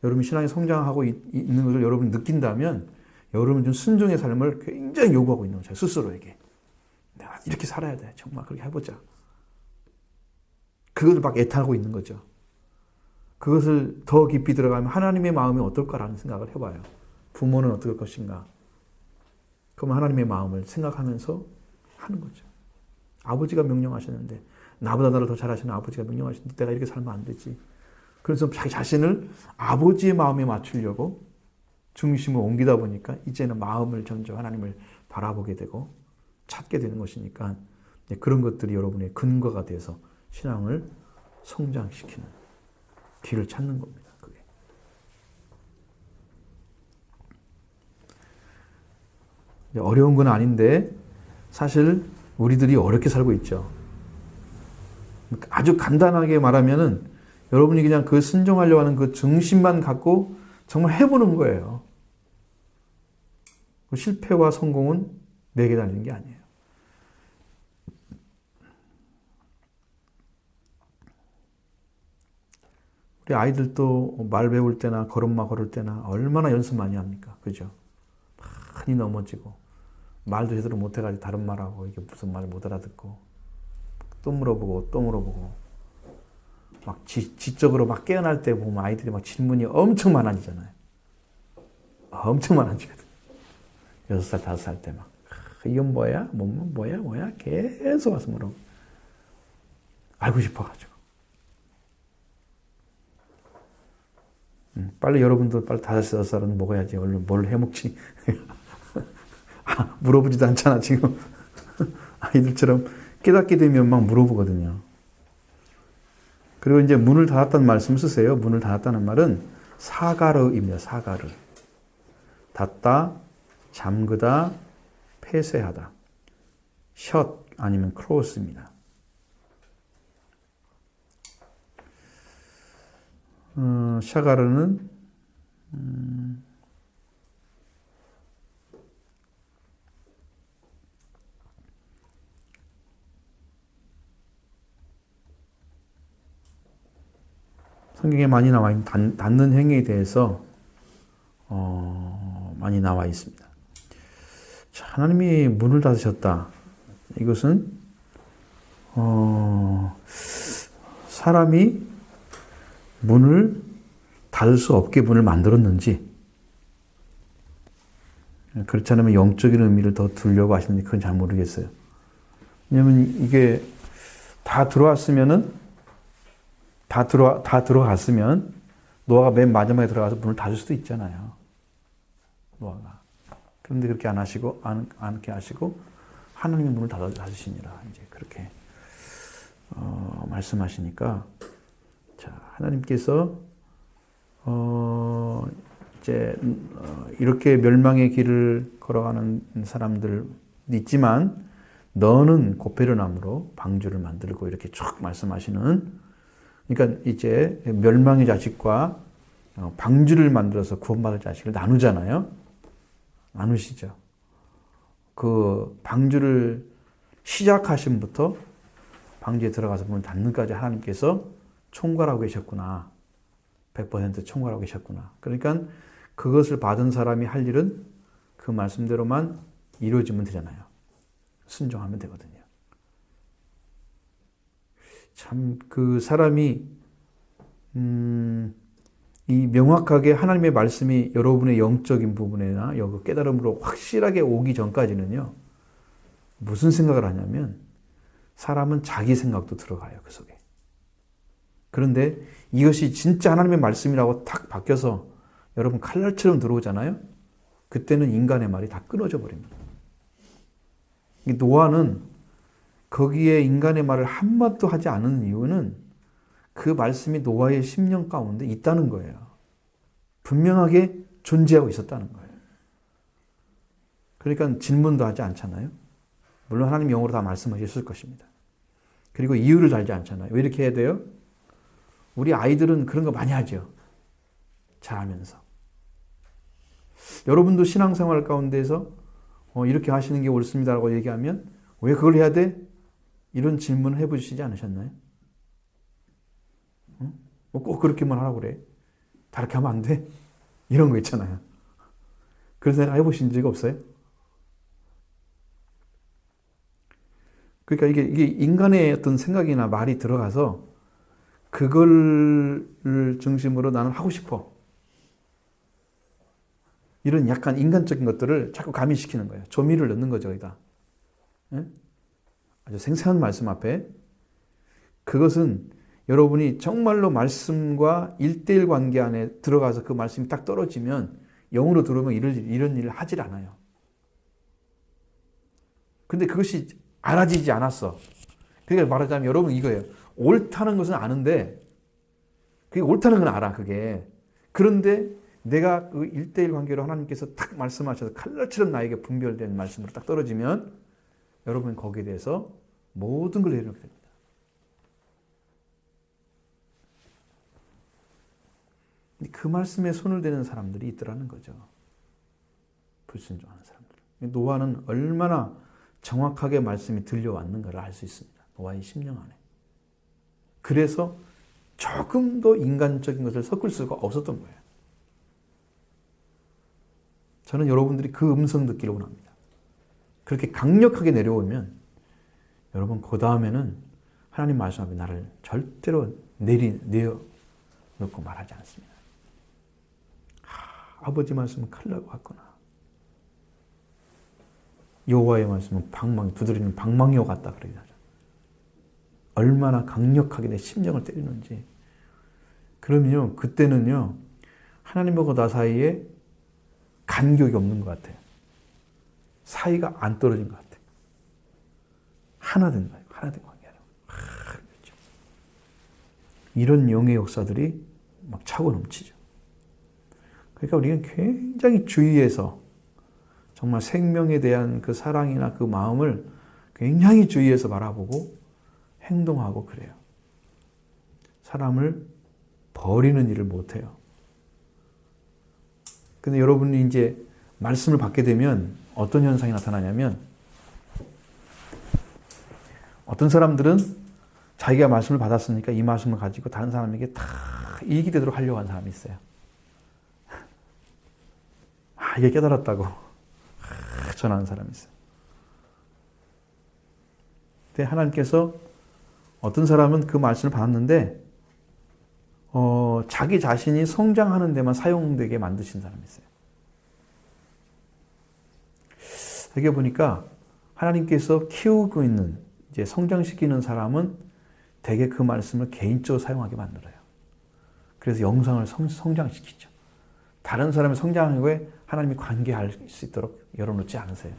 여러분이 신앙이 성장하고 있는 것을 여러분이 느낀다면 여러분은 좀 순종의 삶을 굉장히 요구하고 있는 거죠. 스스로에게. 내가 이렇게 살아야 돼. 정말 그렇게 해보자. 그것을 막 애타고 있는 거죠. 그것을 더 깊이 들어가면 하나님의 마음이 어떨까라는 생각을 해봐요. 부모는 어떨 것인가. 그럼 하나님의 마음을 생각하면서 하는 거죠. 아버지가 명령하셨는데 나보다 나를 더 잘하시는 아버지가 명령하셨는데 내가 이렇게 살면 안 되지. 그래서 자기 자신을 아버지의 마음에 맞추려고 중심을 옮기다 보니까 이제는 마음을 전적 하나님을 바라보게 되고 찾게 되는 것이니까 그런 것들이 여러분의 근거가 돼서 신앙을 성장시키는 길을 찾는 겁니다. 그게. 어려운 건 아닌데 사실 우리들이 어렵게 살고 있죠. 아주 간단하게 말하면은 여러분이 그냥 그 순종하려고 하는 그 중심만 갖고 정말 해보는 거예요. 실패와 성공은 내게 달리는 게 아니에요. 우리 아이들도 말 배울 때나 걸음마 걸을 때나 얼마나 연습 많이 합니까? 그죠? 많이 넘어지고 말도 제대로 못해가지고 다른 말하고 이게 무슨 말 못 알아듣고 또 물어보고 또 물어보고 막 지적으로 막 깨어날 때 보면 아이들이 막 질문이 엄청 많아지잖아요. 엄청 많아지거든. 6살, 5살 때 막 이건 뭐야? 뭐야? 계속 와서 물어보고 알고 싶어가지고 빨리 여러분도 빨리 5살, 6살은 먹어야지. 얼른 뭘 해먹지. 물어보지도 않잖아 지금. 아이들처럼 깨닫게 되면 막 물어보거든요. 그리고 이제 문을 닫았다는 말씀 쓰세요. 문을 닫았다는 말은 사가르입니다. 사가르. 닫다, 잠그다, 폐쇄하다. shut 아니면 close입니다. 샤가르는 성경에 많이 나와 있는 닫는 행위에 대해서 많이 나와 있습니다. 자, 하나님이 문을 닫으셨다. 이것은 사람이 문을 닫을 수 없게 문을 만들었는지 그렇지 않으면 영적인 의미를 더 두려고 하시는지 그건 잘 모르겠어요. 왜냐하면 이게 다 들어갔으면 노아가 맨 마지막에 들어가서 문을 닫을 수도 있잖아요. 노아가. 그런데 그렇게 않게 하시고 하나님의 문을 닫으시니라. 이제 그렇게 말씀하시니까, 자, 하나님께서 이제 이렇게 멸망의 길을 걸어가는 사람들 있지만 너는 고페르나움으로 방주를 만들고 이렇게 쭉 말씀하시는, 그러니까 이제 멸망의 자식과 방주를 만들어서 구원받을 자식을 나누잖아요. 나누시죠. 그 방주를 시작하심부터 방주에 들어가서 문을 닫는까지 하나님께서 총괄하고 계셨구나. 100% 총괄하고 계셨구나. 그러니까 그것을 받은 사람이 할 일은 그 말씀대로만 이루어지면 되잖아요. 순종하면 되거든요. 참 그 사람이 이 명확하게 하나님의 말씀이 여러분의 영적인 부분이나 깨달음으로 확실하게 오기 전까지는요, 무슨 생각을 하냐면 사람은 자기 생각도 들어가요, 그 속에. 그런데 이것이 진짜 하나님의 말씀이라고 탁 바뀌어서 여러분 칼날처럼 들어오잖아요. 그때는 인간의 말이 다 끊어져 버립니다. 노아는 거기에 인간의 말을 한마디도 하지 않은 이유는 그 말씀이 노아의 심령 가운데 있다는 거예요. 분명하게 존재하고 있었다는 거예요. 그러니까 질문도 하지 않잖아요. 물론 하나님 영어로 다 말씀하셨을 것입니다. 그리고 이유를 달지 않잖아요. 왜 이렇게 해야 돼요? 우리 아이들은 그런 거 많이 하죠. 잘하면서. 여러분도 신앙생활 가운데서 이렇게 하시는 게 옳습니다라고 얘기하면 왜 그걸 해야 돼? 이런 질문을 해보시지 않으셨나요? 꼭 그렇게만 하라고 그래. 다르게 하면 안 돼? 이런 거 있잖아요. 그런 생각 해보신 적 없어요? 그러니까 이게 인간의 어떤 생각이나 말이 들어가서 그걸 중심으로 나는 하고 싶어. 이런 약간 인간적인 것들을 자꾸 가미시키는 거예요. 조미를 넣는 거죠, 여기다. 예? 아주 생생한 말씀 앞에. 그것은 여러분이 정말로 말씀과 1대1 관계 안에 들어가서 그 말씀이 딱 떨어지면 영으로 들어오면 이런 일을 하질 않아요. 근데 그것이 알아지지 않았어. 그러니까 말하자면 여러분 이거예요. 옳다는 것은 아는데, 그게 옳다는 건 알아, 그게. 그런데 내가 그 1대1 관계로 하나님께서 딱 말씀하셔서 칼날처럼 나에게 분별된 말씀으로 딱 떨어지면 여러분 거기에 대해서 모든 걸 내려놓게 됩니다. 그 말씀에 손을 대는 사람들이 있더라는 거죠. 불순종하는 사람들. 노아는 얼마나 정확하게 말씀이 들려왔는가를 알 수 있습니다. 노아의 심령 안에. 그래서 조금 더 인간적인 것을 섞을 수가 없었던 거예요. 저는 여러분들이 그 음성 듣기를 원합니다. 그렇게 강력하게 내려오면 여러분 그 다음에는 하나님 말씀 앞에 나를 절대로 내어놓고 말하지 않습니다. 아버지 말씀은 칼날 같구나. 여호와의 말씀은 두드리는 방망이와 같다 그러긴 하죠. 얼마나 강력하게 내 심령을 때리는지. 그러면요, 그때는요, 하나님하고 나 사이에 간격이 없는 것 같아요. 사이가 안 떨어진 것 같아요. 하나 된 거예요. 하나 된 관계라고. 그렇죠. 이런 영의 역사들이 막 차고 넘치죠. 그러니까 우리는 굉장히 주의해서 정말 생명에 대한 그 사랑이나 그 마음을 굉장히 주의해서 바라보고 행동하고 그래요. 사람을 버리는 일을 못해요. 근데 여러분이 이제 말씀을 받게 되면 어떤 현상이 나타나냐면, 어떤 사람들은 자기가 말씀을 받았으니까 이 말씀을 가지고 다른 사람에게 다 이익이 되도록 하려고 하는 사람이 있어요. 이게 깨달았다고 전하는 사람이 있어요. 근데 하나님께서 어떤 사람은 그 말씀을 받았는데 자기 자신이 성장하는 데만 사용되게 만드신 사람이 있어요. 여기 보니까 하나님께서 키우고 있는, 이제 성장시키는 사람은 대개 그 말씀을 개인적으로 사용하게 만들어요. 그래서 영성을 성장시키죠. 다른 사람의 성장한 후에 하나님이 관계할 수 있도록 열어놓지 않으세요.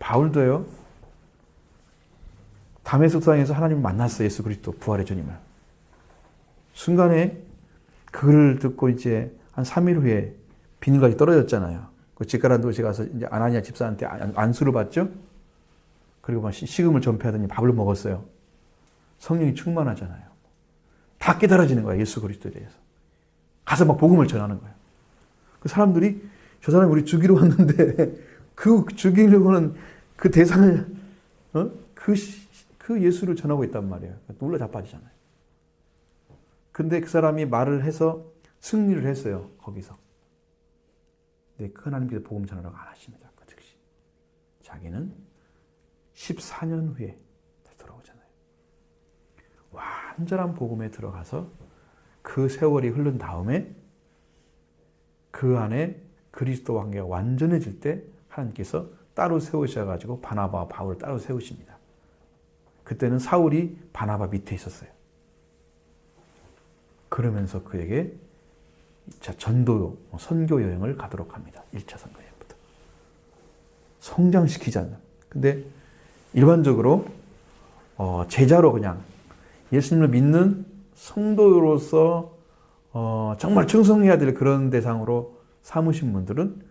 바울도요. 다메섹 도상에서 하나님을 만났어요. 예수 그리스도 부활의 주님을. 순간에 그걸 듣고 이제 한 3일 후에 비늘까지 떨어졌잖아요. 그 직가란 도시 가서 이제 아나니아 집사한테 안수를 받죠. 그리고 막 식음을 전폐하더니 밥을 먹었어요. 성령이 충만하잖아요. 다 깨달아지는 거야. 예수 그리스도에 대해서. 가서 막 복음을 전하는 거예요. 그 사람들이 저 사람이 우리 죽이러 왔는데 그 죽이려고는 그 대상을 그 예수를 전하고 있단 말이에요. 놀라 자빠지잖아요. 근데 그 사람이 말을 해서 승리를 했어요. 거기서. 근데 그 하나님께서 복음 전하라고 안 하십니다. 그 즉시. 자기는 14년 후에 다시 돌아오잖아요. 완전한 복음에 들어가서 그 세월이 흐른 다음에 그 안에 그리스도 관계가 완전해질 때 하나님께서 따로 세우셔가지고 바나바와 바울을 따로 세우십니다. 그때는 사울이 바나바 밑에 있었어요. 그러면서 그에게 전도, 선교 여행을 가도록 합니다. 1차 선교 여행부터. 성장시키자는. 근데 일반적으로 제자로 그냥 예수님을 믿는 성도로서 정말 충성해야 될 그런 대상으로 삼으신 분들은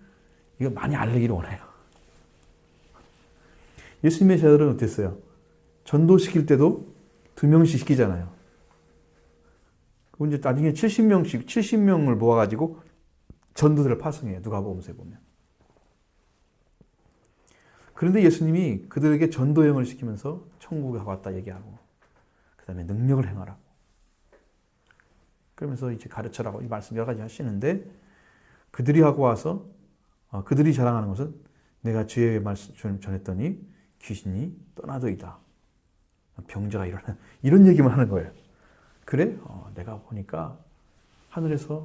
이거 많이 알리기를 원해요. 예수님의 제자들은 어땠어요? 전도시킬 때도 2명씩 시키잖아요. 이제 나중에 70명을 모아가지고 전도들을 파송해요. 누가복음서에 보면. 그런데 예수님이 그들에게 전도 여행을 시키면서 천국에 왔다 얘기하고 그 다음에 능력을 행하라고 그러면서 이제 가르쳐라고 이 말씀 여러 가지 하시는데 그들이 하고 와서 그들이 자랑하는 것은 내가 주의 말씀 전했더니 귀신이 떠나더이다. 병자가 일어나 이런 얘기만 하는 거예요. 그래? 내가 보니까 하늘에서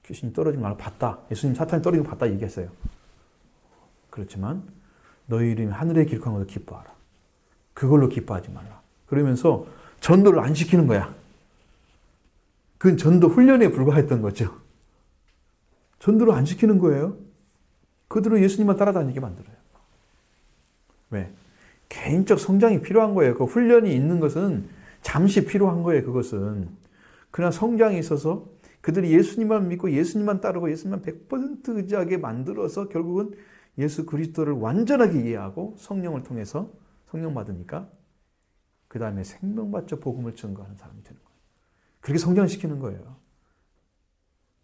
귀신이 떨어진 걸 봤다. 예수님 사탄이 떨어진 걸 봤다 얘기했어요. 그렇지만 너희 이름이 하늘에 기록한 것을 기뻐하라. 그걸로 기뻐하지 말라. 그러면서 전도를 안 시키는 거야. 그건 전도 훈련에 불과했던 거죠. 전도를 안 시키는 거예요. 그들은 예수님만 따라다니게 만들어요. 왜? 개인적 성장이 필요한 거예요. 그 훈련이 있는 것은 잠시 필요한 거예요. 그것은. 그러나 성장이 있어서 그들이 예수님만 믿고 예수님만 따르고 예수님만 100% 의지하게 만들어서 결국은 예수 그리스도를 완전하게 이해하고 성령을 통해서 성령 받으니까 그 다음에 생명받죠. 복음을 증거하는 사람이 되는 거예요. 그렇게 성장시키는 거예요.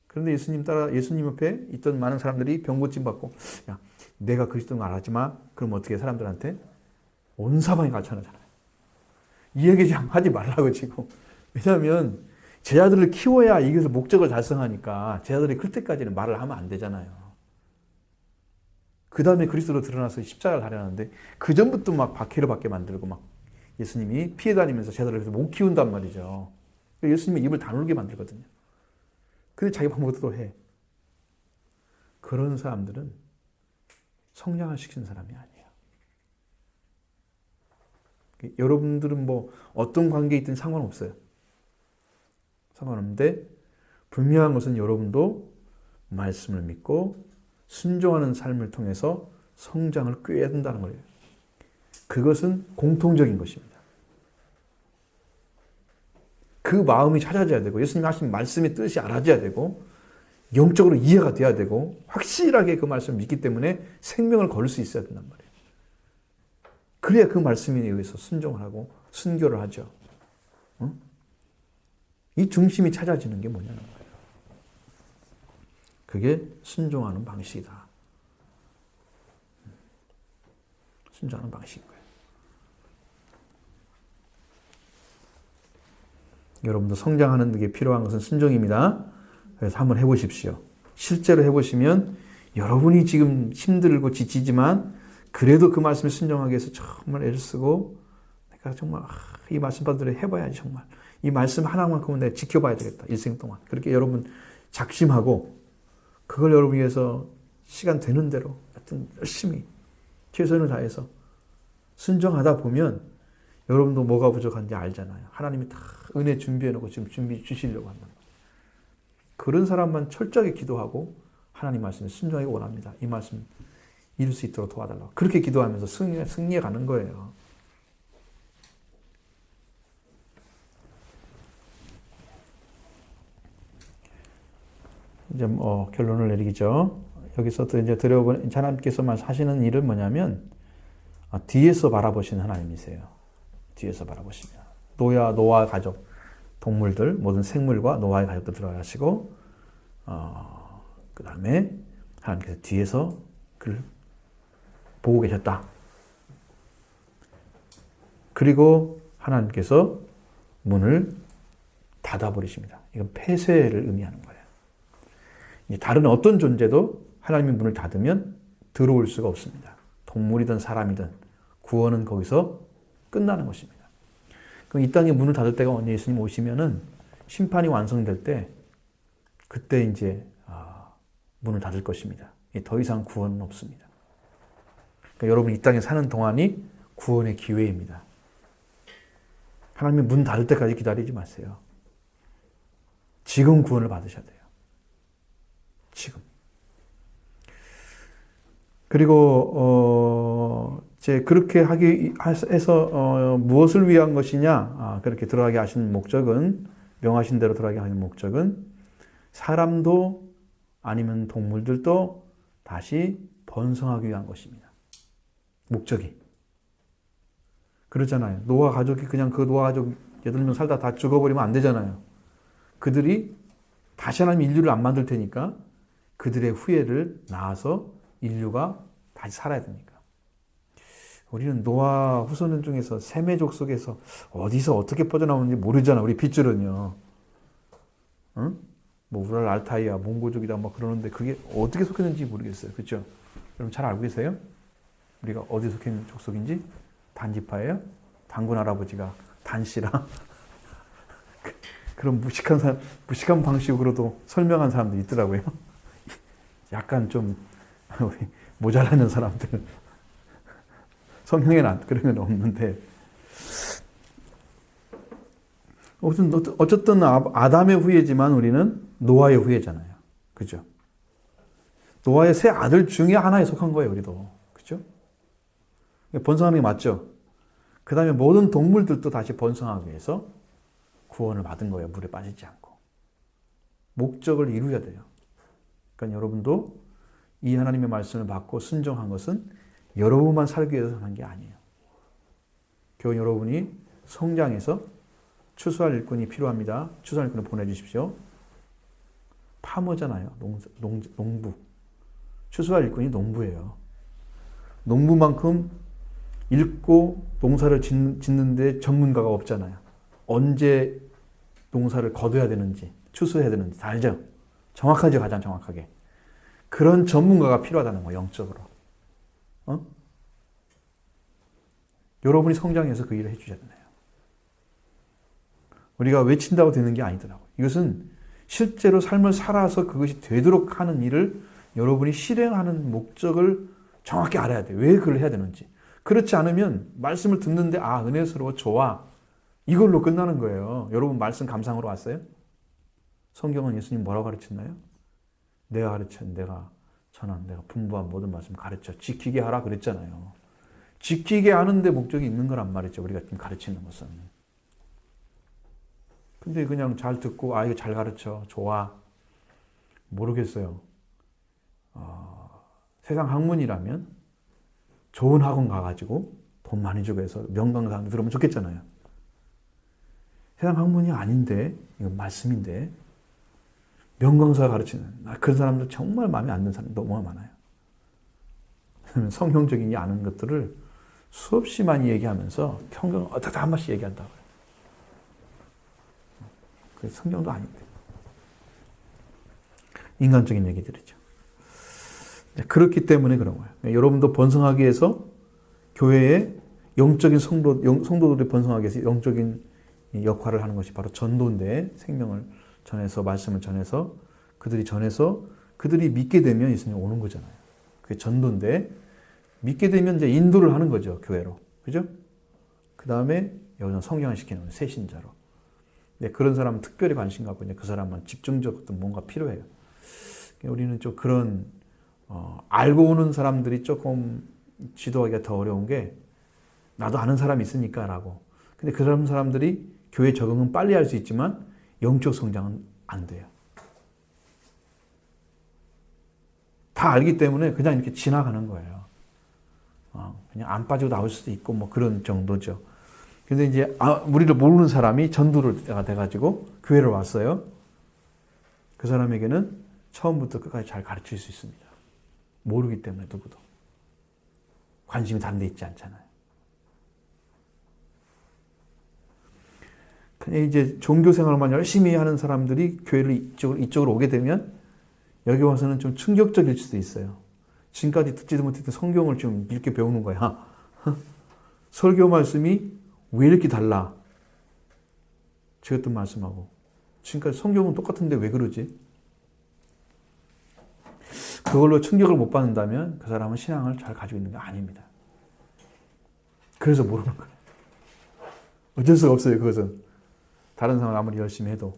그런데 예수님 옆에 있던 많은 사람들이 병고침 받고, 야, 내가 그리스도인 걸 알았지 마. 그럼 어떻게 사람들한테? 온 사방에 가르쳐내잖아요. 이 얘기 좀 하지 말라고 지금. 왜냐하면 제자들을 키워야 이것을 목적을 달성하니까 제자들이 클 때까지는 말을 하면 안 되잖아요. 그 다음에 그리스도로 드러나서 십자가를 하려는데 그 전부터 막 박해를 받게 만들고 막 예수님이 피해 다니면서 제자들을 못 키운단 말이죠. 예수님의 입을 다물게 만들거든요. 근데 자기 방법으로 해. 그런 사람들은 성장을 시키는 사람이 아니에요. 여러분들은 뭐 어떤 관계에 있든 상관없어요. 상관없는데 분명한 것은 여러분도 말씀을 믿고 순종하는 삶을 통해서 성장을 꾀해야 된다는 거예요. 그것은 공통적인 것입니다. 그 마음이 찾아져야 되고 예수님이 하신 말씀의 뜻이 알아져야 되고 영적으로 이해가 돼야 되고 확실하게 그 말씀을 믿기 때문에 생명을 걸 수 있어야 된단 말이에요. 그래야 그 말씀에 의해서 순종을 하고 순교를 하죠. 응? 이 중심이 찾아지는 게 뭐냐는 거예요. 그게 순종하는 방식이다. 순종하는 방식인 거예요. 여러분도 성장하는 데 필요한 것은 순종입니다. 그래서 한번 해보십시오. 실제로 해보시면 여러분이 지금 힘들고 지치지만 그래도 그 말씀에 순종하기 위해서 정말 애를 쓰고 내가 정말 이 말씀 받들어 해봐야지 정말. 이 말씀 하나만큼은 내가 지켜봐야 되겠다. 일생 동안. 그렇게 여러분 작심하고 그걸 여러분 위해서 시간 되는 대로 하여튼 열심히 최선을 다해서 순종하다 보면 여러분도 뭐가 부족한지 알잖아요. 하나님이 다 은혜 준비해놓고 지금 준비 주시려고 한다. 그런 사람만 철저하게 기도하고 하나님 말씀에 순종하기 원합니다. 이 말씀 이룰 수 있도록 도와달라고. 그렇게 기도하면서 승리해 가는 거예요. 이제 결론을 내리죠. 여기서 또 이제 들어보니 하나님께서만 하시는 일은 뭐냐면 뒤에서 바라보시는 하나님이세요. 뒤에서 바라보시면 노아 가족, 동물들, 모든 생물과 노아의 가족들 들어가시고 그 다음에 하나님께서 뒤에서 그를 보고 계셨다. 그리고 하나님께서 문을 닫아버리십니다. 이건 폐쇄를 의미하는 거예요. 다른 어떤 존재도 하나님의 문을 닫으면 들어올 수가 없습니다. 동물이든 사람이든 구원은 거기서 끝나는 것입니다. 그럼 이 땅에 문을 닫을 때가 언제 예수님 오시면은 심판이 완성될 때 그때 이제 문을 닫을 것입니다. 더 이상 구원은 없습니다. 그러니까 여러분 이 땅에 사는 동안이 구원의 기회입니다. 하나님의 문 닫을 때까지 기다리지 마세요. 지금 구원을 받으셔야 돼요. 지금. 그리고 이제 그렇게 하기 해서 무엇을 위한 것이냐? 그렇게 들어가게 하신 목적은 명하신 대로 들어가게 하는 목적은 사람도 아니면 동물들도 다시 번성하기 위한 것입니다. 목적이. 그러잖아요. 노아 가족이 그냥 그 노아 가족 8명 살다 다 죽어버리면 안 되잖아요. 그들이 다시 하나님 인류를 안 만들 테니까 그들의 후예를 낳아서 인류가 다시 살아야 됩니까? 우리는 노아 후손 중에서 셈의 족속에서 어디서 어떻게 퍼져나오는지 모르잖아. 우리 핏줄은요. 응? 뭐 우랄 알타이아, 몽고족이다 뭐 그러는데 그게 어떻게 속했는지 모르겠어요. 그렇죠? 여러분 잘 알고 계세요? 우리가 어디 속해 있는 족속인지? 단지파예요? 단군 할아버지가 단씨라. 그런 무식한 방식으로도 설명한 사람도 있더라고요. 약간 좀 모자라는 사람들. 성경에는 그런 건 없는데. 어쨌든 아담의 후예지만 우리는 노아의 후예잖아요. 그죠? 노아의 세 아들 중에 하나에 속한 거예요, 우리도. 그죠? 번성하는 게 맞죠? 그 다음에 모든 동물들도 다시 번성하기 위해서 구원을 받은 거예요. 물에 빠지지 않고. 목적을 이루어야 돼요. 그러니까 여러분도 이 하나님의 말씀을 받고 순종한 것은 여러분만 살기 위해서 하는 게 아니에요. 교회 여러분이 성장해서 추수할 일꾼이 필요합니다. 추수할 일꾼을 보내주십시오. 파머잖아요. 농부. 추수할 일꾼이 농부예요. 농부만큼 읽고 농사를 짓는데 전문가가 없잖아요. 언제 농사를 거둬야 되는지, 추수해야 되는지 다 알죠? 정확하죠, 가장 정확하게. 그런 전문가가 필요하다는 거예요, 영적으로. 여러분이 성장해서 그 일을 해주셔야 되나요? 우리가 외친다고 되는 게 아니더라고요. 이것은 실제로 삶을 살아서 그것이 되도록 하는 일을 여러분이 실행하는 목적을 정확히 알아야 돼요. 왜 그걸 해야 되는지. 그렇지 않으면 말씀을 듣는데 은혜스러워, 좋아. 이걸로 끝나는 거예요. 여러분 말씀 감상으로 왔어요? 성경은 예수님 뭐라고 가르쳤나요? 내가 가르친, 내가 전한, 내가 분부한 모든 말씀 가르쳐 지키게 하라 그랬잖아요. 지키게 하는데 목적이 있는 거란 말이죠. 우리가 지금 가르치는 것은. 근데 그냥 잘 듣고 이거 잘 가르쳐, 좋아. 모르겠어요. 세상 학문이라면 좋은 학원 가가지고 돈 많이 주고 해서 명강사한테 들으면 좋겠잖아요. 세상 학문이 아닌데, 이건 말씀인데, 명강사가 가르치는, 그런 사람들 정말 마음에 안 드는 사람이 너무 많아요. 성경적이지 않은 것들을 수없이 많이 얘기하면서 평균 어쩌다 한 번씩 얘기한다고요. 그게 성경도 아닌데. 인간적인 얘기들이죠. 그렇기 때문에 그런 거예요. 여러분도 번성하기 위해서 교회에 영적인 성도들이 번성하기 위해서 영적인 역할을 하는 것이 바로 전도인데, 생명을 전해서 말씀을 전해서 그들이 믿게 되면 예수님 오는 거잖아요. 그게 전도인데 믿게 되면 이제 인도를 하는 거죠, 교회로. 그죠? 그 다음에 여기서 성장시키는 거예요, 새신자로. 네, 그런 사람은 특별히 관심 갖고 이제 그 사람은 집중적으로 뭔가 필요해요. 우리는 좀 그런 알고 오는 사람들이 조금 지도하기가 더 어려운 게 나도 아는 사람이 있으니까 라고. 근데 그 사람들이 교회 적응은 빨리 할 수 있지만 영적 성장은 안 돼요. 다 알기 때문에 그냥 이렇게 지나가는 거예요. 그냥 안 빠지고 나올 수도 있고 뭐 그런 정도죠. 근데 이제 우리를 모르는 사람이 전도가 돼가지고 교회를 왔어요. 그 사람에게는 처음부터 끝까지 잘 가르칠 수 있습니다. 모르기 때문에 누구도. 관심이 다른 데 있지 않잖아요. 그냥 이제 종교 생활만 열심히 하는 사람들이 교회를 이쪽으로 오게 되면 여기 와서는 좀 충격적일 수도 있어요. 지금까지 듣지도 못했던 성경을 좀 이렇게 배우는 거야. 설교 말씀이 왜 이렇게 달라? 제가 말씀하고. 지금까지 성경은 똑같은데 왜 그러지? 그걸로 충격을 못 받는다면 그 사람은 신앙을 잘 가지고 있는 게 아닙니다. 그래서 모르는 거예요. 어쩔 수가 없어요, 그것은. 다른 사람 아무리 열심히 해도.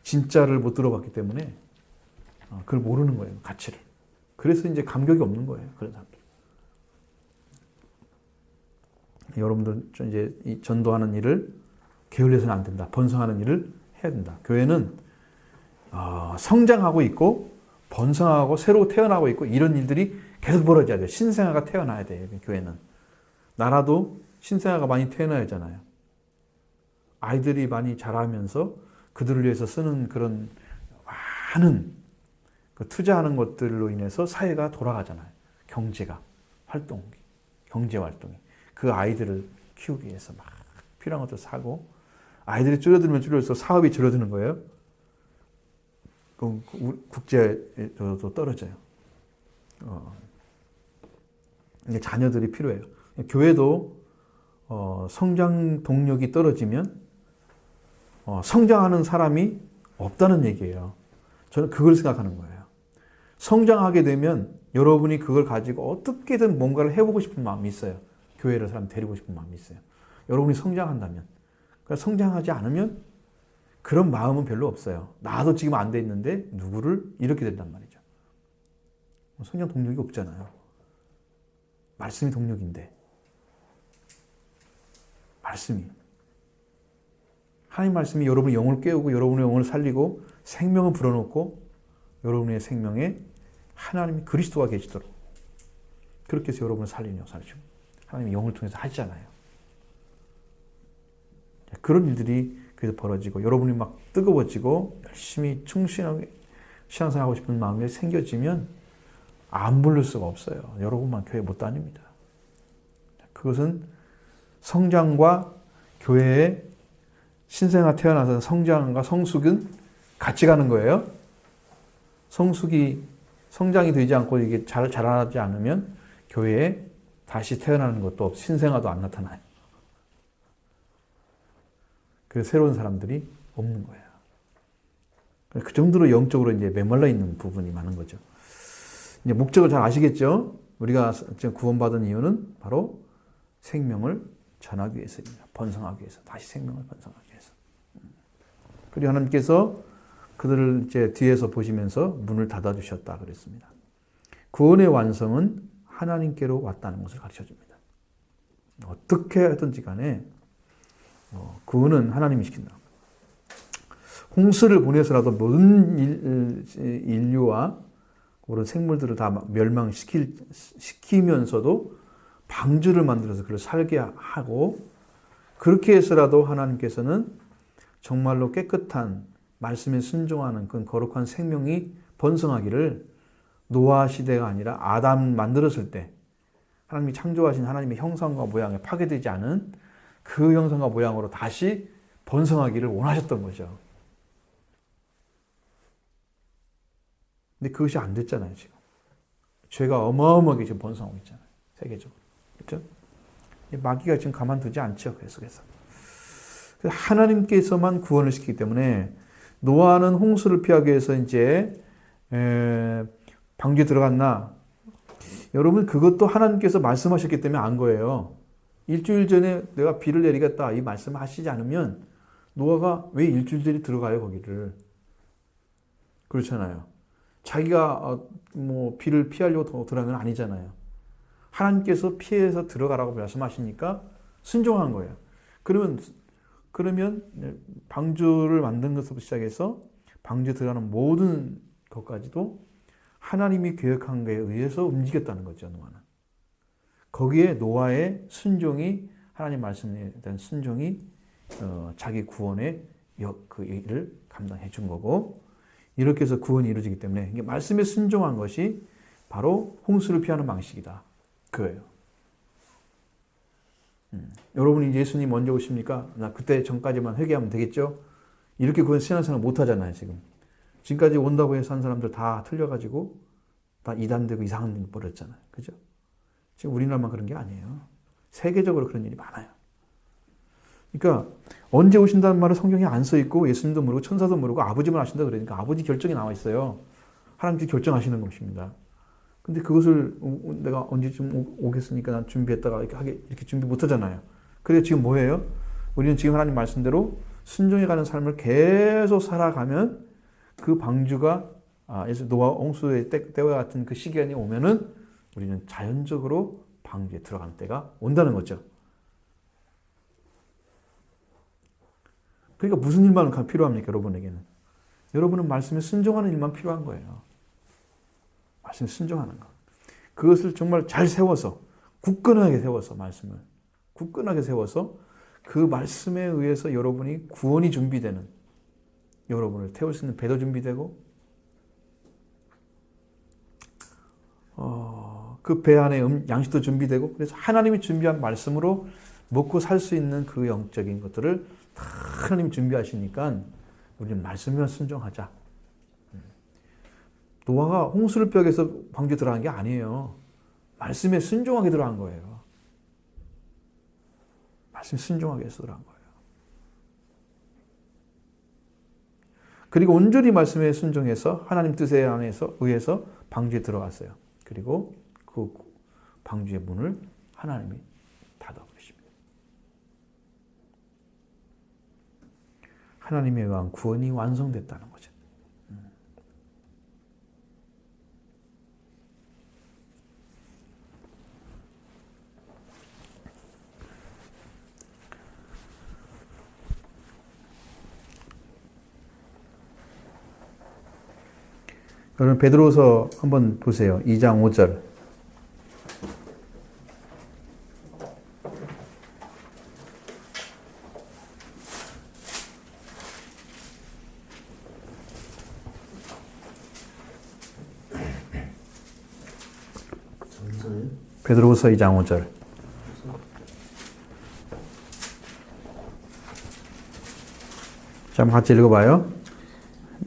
진짜를 못 들어봤기 때문에 그걸 모르는 거예요, 가치를. 그래서 이제 감격이 없는 거예요, 그런 사람들. 여러분들 이제 이 전도하는 일을 게을려서는 안 된다. 번성하는 일을 해야 된다. 교회는 성장하고 있고 번성하고 새로 태어나고 있고 이런 일들이 계속 벌어져야 돼요. 신생아가 태어나야 돼요. 교회는. 나라도 신생아가 많이 태어나야 하잖아요. 아이들이 많이 자라면서 그들을 위해서 쓰는 그런 많은 투자하는 것들로 인해서 사회가 돌아가잖아요. 경제가 경제 활동이. 그 아이들을 키우기 위해서 막 필요한 것들 사고 아이들이 줄어들면 줄어들어서 사업이 줄어드는 거예요. 그럼 국제도 떨어져요. 이게 자녀들이 필요해요. 교회도 성장 동력이 떨어지면 성장하는 사람이 없다는 얘기예요. 저는 그걸 생각하는 거예요. 성장하게 되면 여러분이 그걸 가지고 어떻게든 뭔가를 해보고 싶은 마음이 있어요. 교회를 사람 데리고 싶은 마음이 있어요. 여러분이 성장한다면. 그러니까 성장하지 않으면 그런 마음은 별로 없어요. 나도 지금 안 돼 있는데 누구를 이렇게 된단 말이죠. 성장 동력이 없잖아요. 말씀이 동력인데. 말씀이. 하나님 말씀이 여러분의 영을 깨우고 여러분의 영을 살리고 생명을 불어넣고 여러분의 생명에 하나님이 그리스도가 계시도록 그렇게 해서 여러분을 살리는 역사를 하나님이 영을 통해서 하시잖아요. 그런 일들이 그래서 벌어지고 여러분이 막 뜨거워지고 열심히 충실하게 신앙생활하고 싶은 마음이 생겨지면 안 부를 수가 없어요. 여러분만 교회 못 다닙니다. 그것은 성장과 교회의 신생아 태어나서 성장과 성숙은 같이 가는 거예요. 성장이 되지 않고 이게 잘 자라지 않으면 교회에 다시 태어나는 것도 신생아도 안 나타나요. 그래서 새로운 사람들이 없는 거예요. 그 정도로 영적으로 이제 메말라 있는 부분이 많은 거죠. 이제 목적을 잘 아시겠죠? 우리가 지금 구원받은 이유는 바로 생명을 전하기 위해서입니다. 번성하기 위해서. 다시 생명을 번성하기 위해서. 그리고 하나님께서 그들을 이제 뒤에서 보시면서 문을 닫아주셨다 그랬습니다. 구원의 완성은 하나님께로 왔다는 것을 가르쳐 줍니다. 어떻게 하든지 간에 구원은 하나님이 시킨다. 홍수를 보내서라도 모든 인류와 그런 생물들을 다 멸망시키면서도 방주를 만들어서 그를 살게 하고 그렇게 해서라도 하나님께서는 정말로 깨끗한 말씀에 순종하는 그 거룩한 생명이 번성하기를 노아 시대가 아니라 아담 만들었을 때 하나님이 창조하신 하나님의 형상과 모양에 파괴되지 않은 그 형상과 모양으로 다시 번성하기를 원하셨던 거죠. 근데 그것이 안 됐잖아요, 지금. 죄가 어마어마하게 지금 번성하고 있잖아요, 세계적으로. 그렇죠? 마귀가 지금 가만두지 않죠, 계속해서. 하나님께서만 구원을 시키기 때문에 노아는 홍수를 피하기 위해서 이제 방주에 들어갔나? 여러분 그것도 하나님께서 말씀하셨기 때문에 안 거예요. 일주일 전에 내가 비를 내리겠다 이 말씀을 하시지 않으면 노아가 왜 일주일 전에 들어가요 거기를? 그렇잖아요. 자기가 뭐 비를 피하려고 들어간 건 아니잖아요. 하나님께서 피해서 들어가라고 말씀하시니까 순종한 거예요. 그러면 방주를 만든 것부터 시작해서 방주에 들어가는 모든 것까지도 하나님이 계획한 것에 의해서 움직였다는 거죠. 노아는. 거기에 노아의 순종이 하나님 말씀에 대한 순종이 자기 구원의 그 일을 감당해 준 거고, 이렇게 해서 구원이 이루어지기 때문에 이게 말씀에 순종한 것이 바로 홍수를 피하는 방식이다. 그거예요. 여러분이 예수님 언제 오십니까? 나 그때 전까지만 회개하면 되겠죠? 이렇게 그건 신앙생활 못 하잖아요, 지금. 지금까지 온다고 해서 한 사람들 다 틀려가지고 다 이단되고 이상한 일 벌였잖아요. 그죠? 지금 우리나라만 그런 게 아니에요. 세계적으로 그런 일이 많아요. 그러니까 언제 오신다는 말은 성경에 안 써 있고 예수님도 모르고 천사도 모르고 아버지만 아신다 그러니까 아버지 결정이 나와 있어요. 하나님께서 결정하시는 것입니다. 근데 그것을 내가 언제쯤 오겠으니까 난 준비했다가 이렇게 준비 못 하잖아요. 그래서 지금 뭐예요? 우리는 지금 하나님 말씀대로 순종해가는 삶을 계속 살아가면 그 방주가 노아 홍수의 때와 같은 그 시간이 오면은 우리는 자연적으로 방주에 들어가는 때가 온다는 거죠. 그러니까 무슨 일만 필요합니까, 여러분에게는? 여러분은 말씀에 순종하는 일만 필요한 거예요. 말씀에 순종하는 것. 그것을 정말 잘 세워서, 굳건하게 세워서, 말씀을 굳건하게 세워서 그 말씀에 의해서 여러분이 구원이 준비되는, 여러분을 태울 수 있는 배도 준비되고, 그 배 안에 양식도 준비되고, 그래서 하나님이 준비한 말씀으로 먹고 살 수 있는 그 영적인 것들을 다 하나님이 준비하시니까 우리는 말씀에만 순종하자. 노아가 홍수를 벽에서 방주에 들어간 게 아니에요. 말씀에 순종하게 들어간 거예요. 말씀에 순종하게 해서 들어간 거예요. 그리고 온전히 말씀에 순종해서 하나님 뜻에 의해서 방주에 들어갔어요. 그리고 그 방주의 문을 하나님이 닫아버리십니다. 하나님에 의한 구원이 완성됐다는 거죠. 여러분 베드로서 한번 보세요. 2장 5절. 베드로서 2장 5절. 자, 한번 같이 읽어봐요.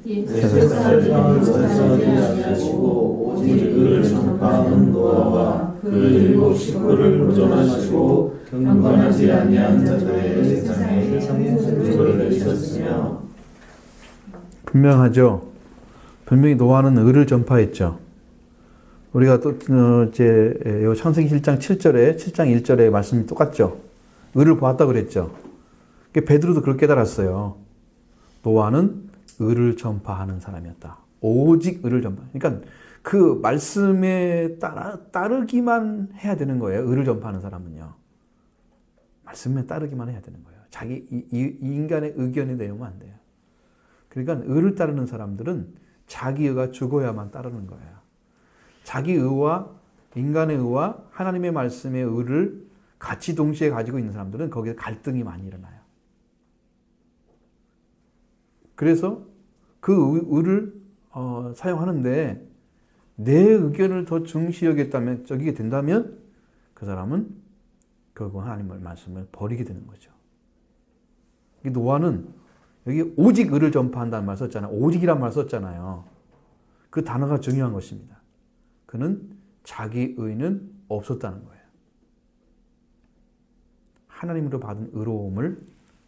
세상을 전선이 아니하시고 오직 의를 전파하는 노아와 그 일곱 식구를 보존하시고 경건하지 아니한 자들의 세상에 생수를 내리셨으며. 분명하죠. 분명히 노아는 의를 전파했죠. 우리가 또 이제 창세기 7장 7절에 7장 1절에 말씀이 똑같죠. 의를 보았다 그랬죠. 베드로도 그걸 깨달았어요. 노아는 의를 전파하는 사람이었다. 오직 의를 전파. 그러니까 그 말씀에 따르기만 해야 되는 거예요. 의를 전파하는 사람은요. 말씀에 따르기만 해야 되는 거예요. 자기 이 인간의 의견에 내우면 안 돼요. 그러니까 의를 따르는 사람들은 자기 의가 죽어야만 따르는 거예요. 자기 의와 인간의 의와 하나님의 말씀의 의를 같이 동시에 가지고 있는 사람들은 거기에 갈등이 많이 일어나요. 그래서 그 의를 사용하는데 내 의견을 더 중시 여겼다면, 여기게 된다면 그 사람은 결국 하나님의 말씀을 버리게 되는 거죠. 노아는 여기 오직 의를 전파한다는 말 썼잖아요. 오직이란 말 썼잖아요. 그 단어가 중요한 것입니다. 그는 자기 의는 없었다는 거예요. 하나님으로 받은 의로움을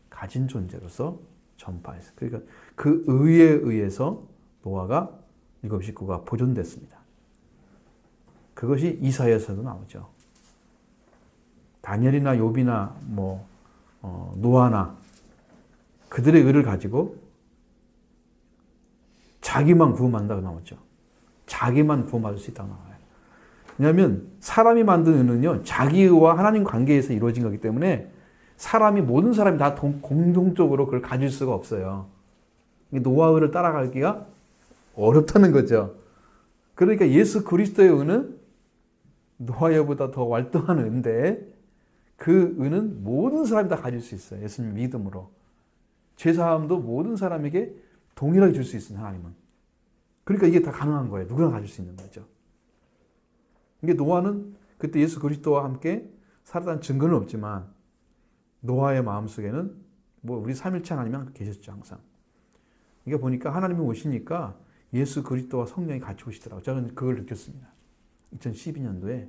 가진 존재로서 전파했어요. 그러니까 그 의에 의해서 노아가 일곱 식구가 보존됐습니다. 그것이 이사야서도 나오죠. 다니엘이나 욥이나 노아나 그들의 의를 가지고 자기만 구원한다고 나오죠. 자기만 구원받을 수 있다고 나와요. 왜냐하면 사람이 만든 은은요, 자기와 하나님 관계에서 이루어진 거기 때문에 모든 사람이 다 공동적으로 그걸 가질 수가 없어요. 노아의를 따라가기가 어렵다는 거죠. 그러니까 예수 그리스도의 은은 노아의보다 더 월등한 은인데 그 은은 모든 사람이 다 가질 수 있어요. 예수님 믿음으로. 죄사함도 모든 사람에게 동일하게 줄 수 있어요. 하나님은. 그러니까 이게 다 가능한 거예요. 누구나 가질 수 있는 거죠. 이게 노아는 그때 예수 그리스도와 함께 살았다는 증거는 없지만 노아의 마음속에는 우리 삼일체 하나님이 계셨죠. 항상. 이게 보니까 하나님이 오시니까 예수 그리스도와 성령이 같이 오시더라고요. 저는 그걸 느꼈습니다. 2012년도에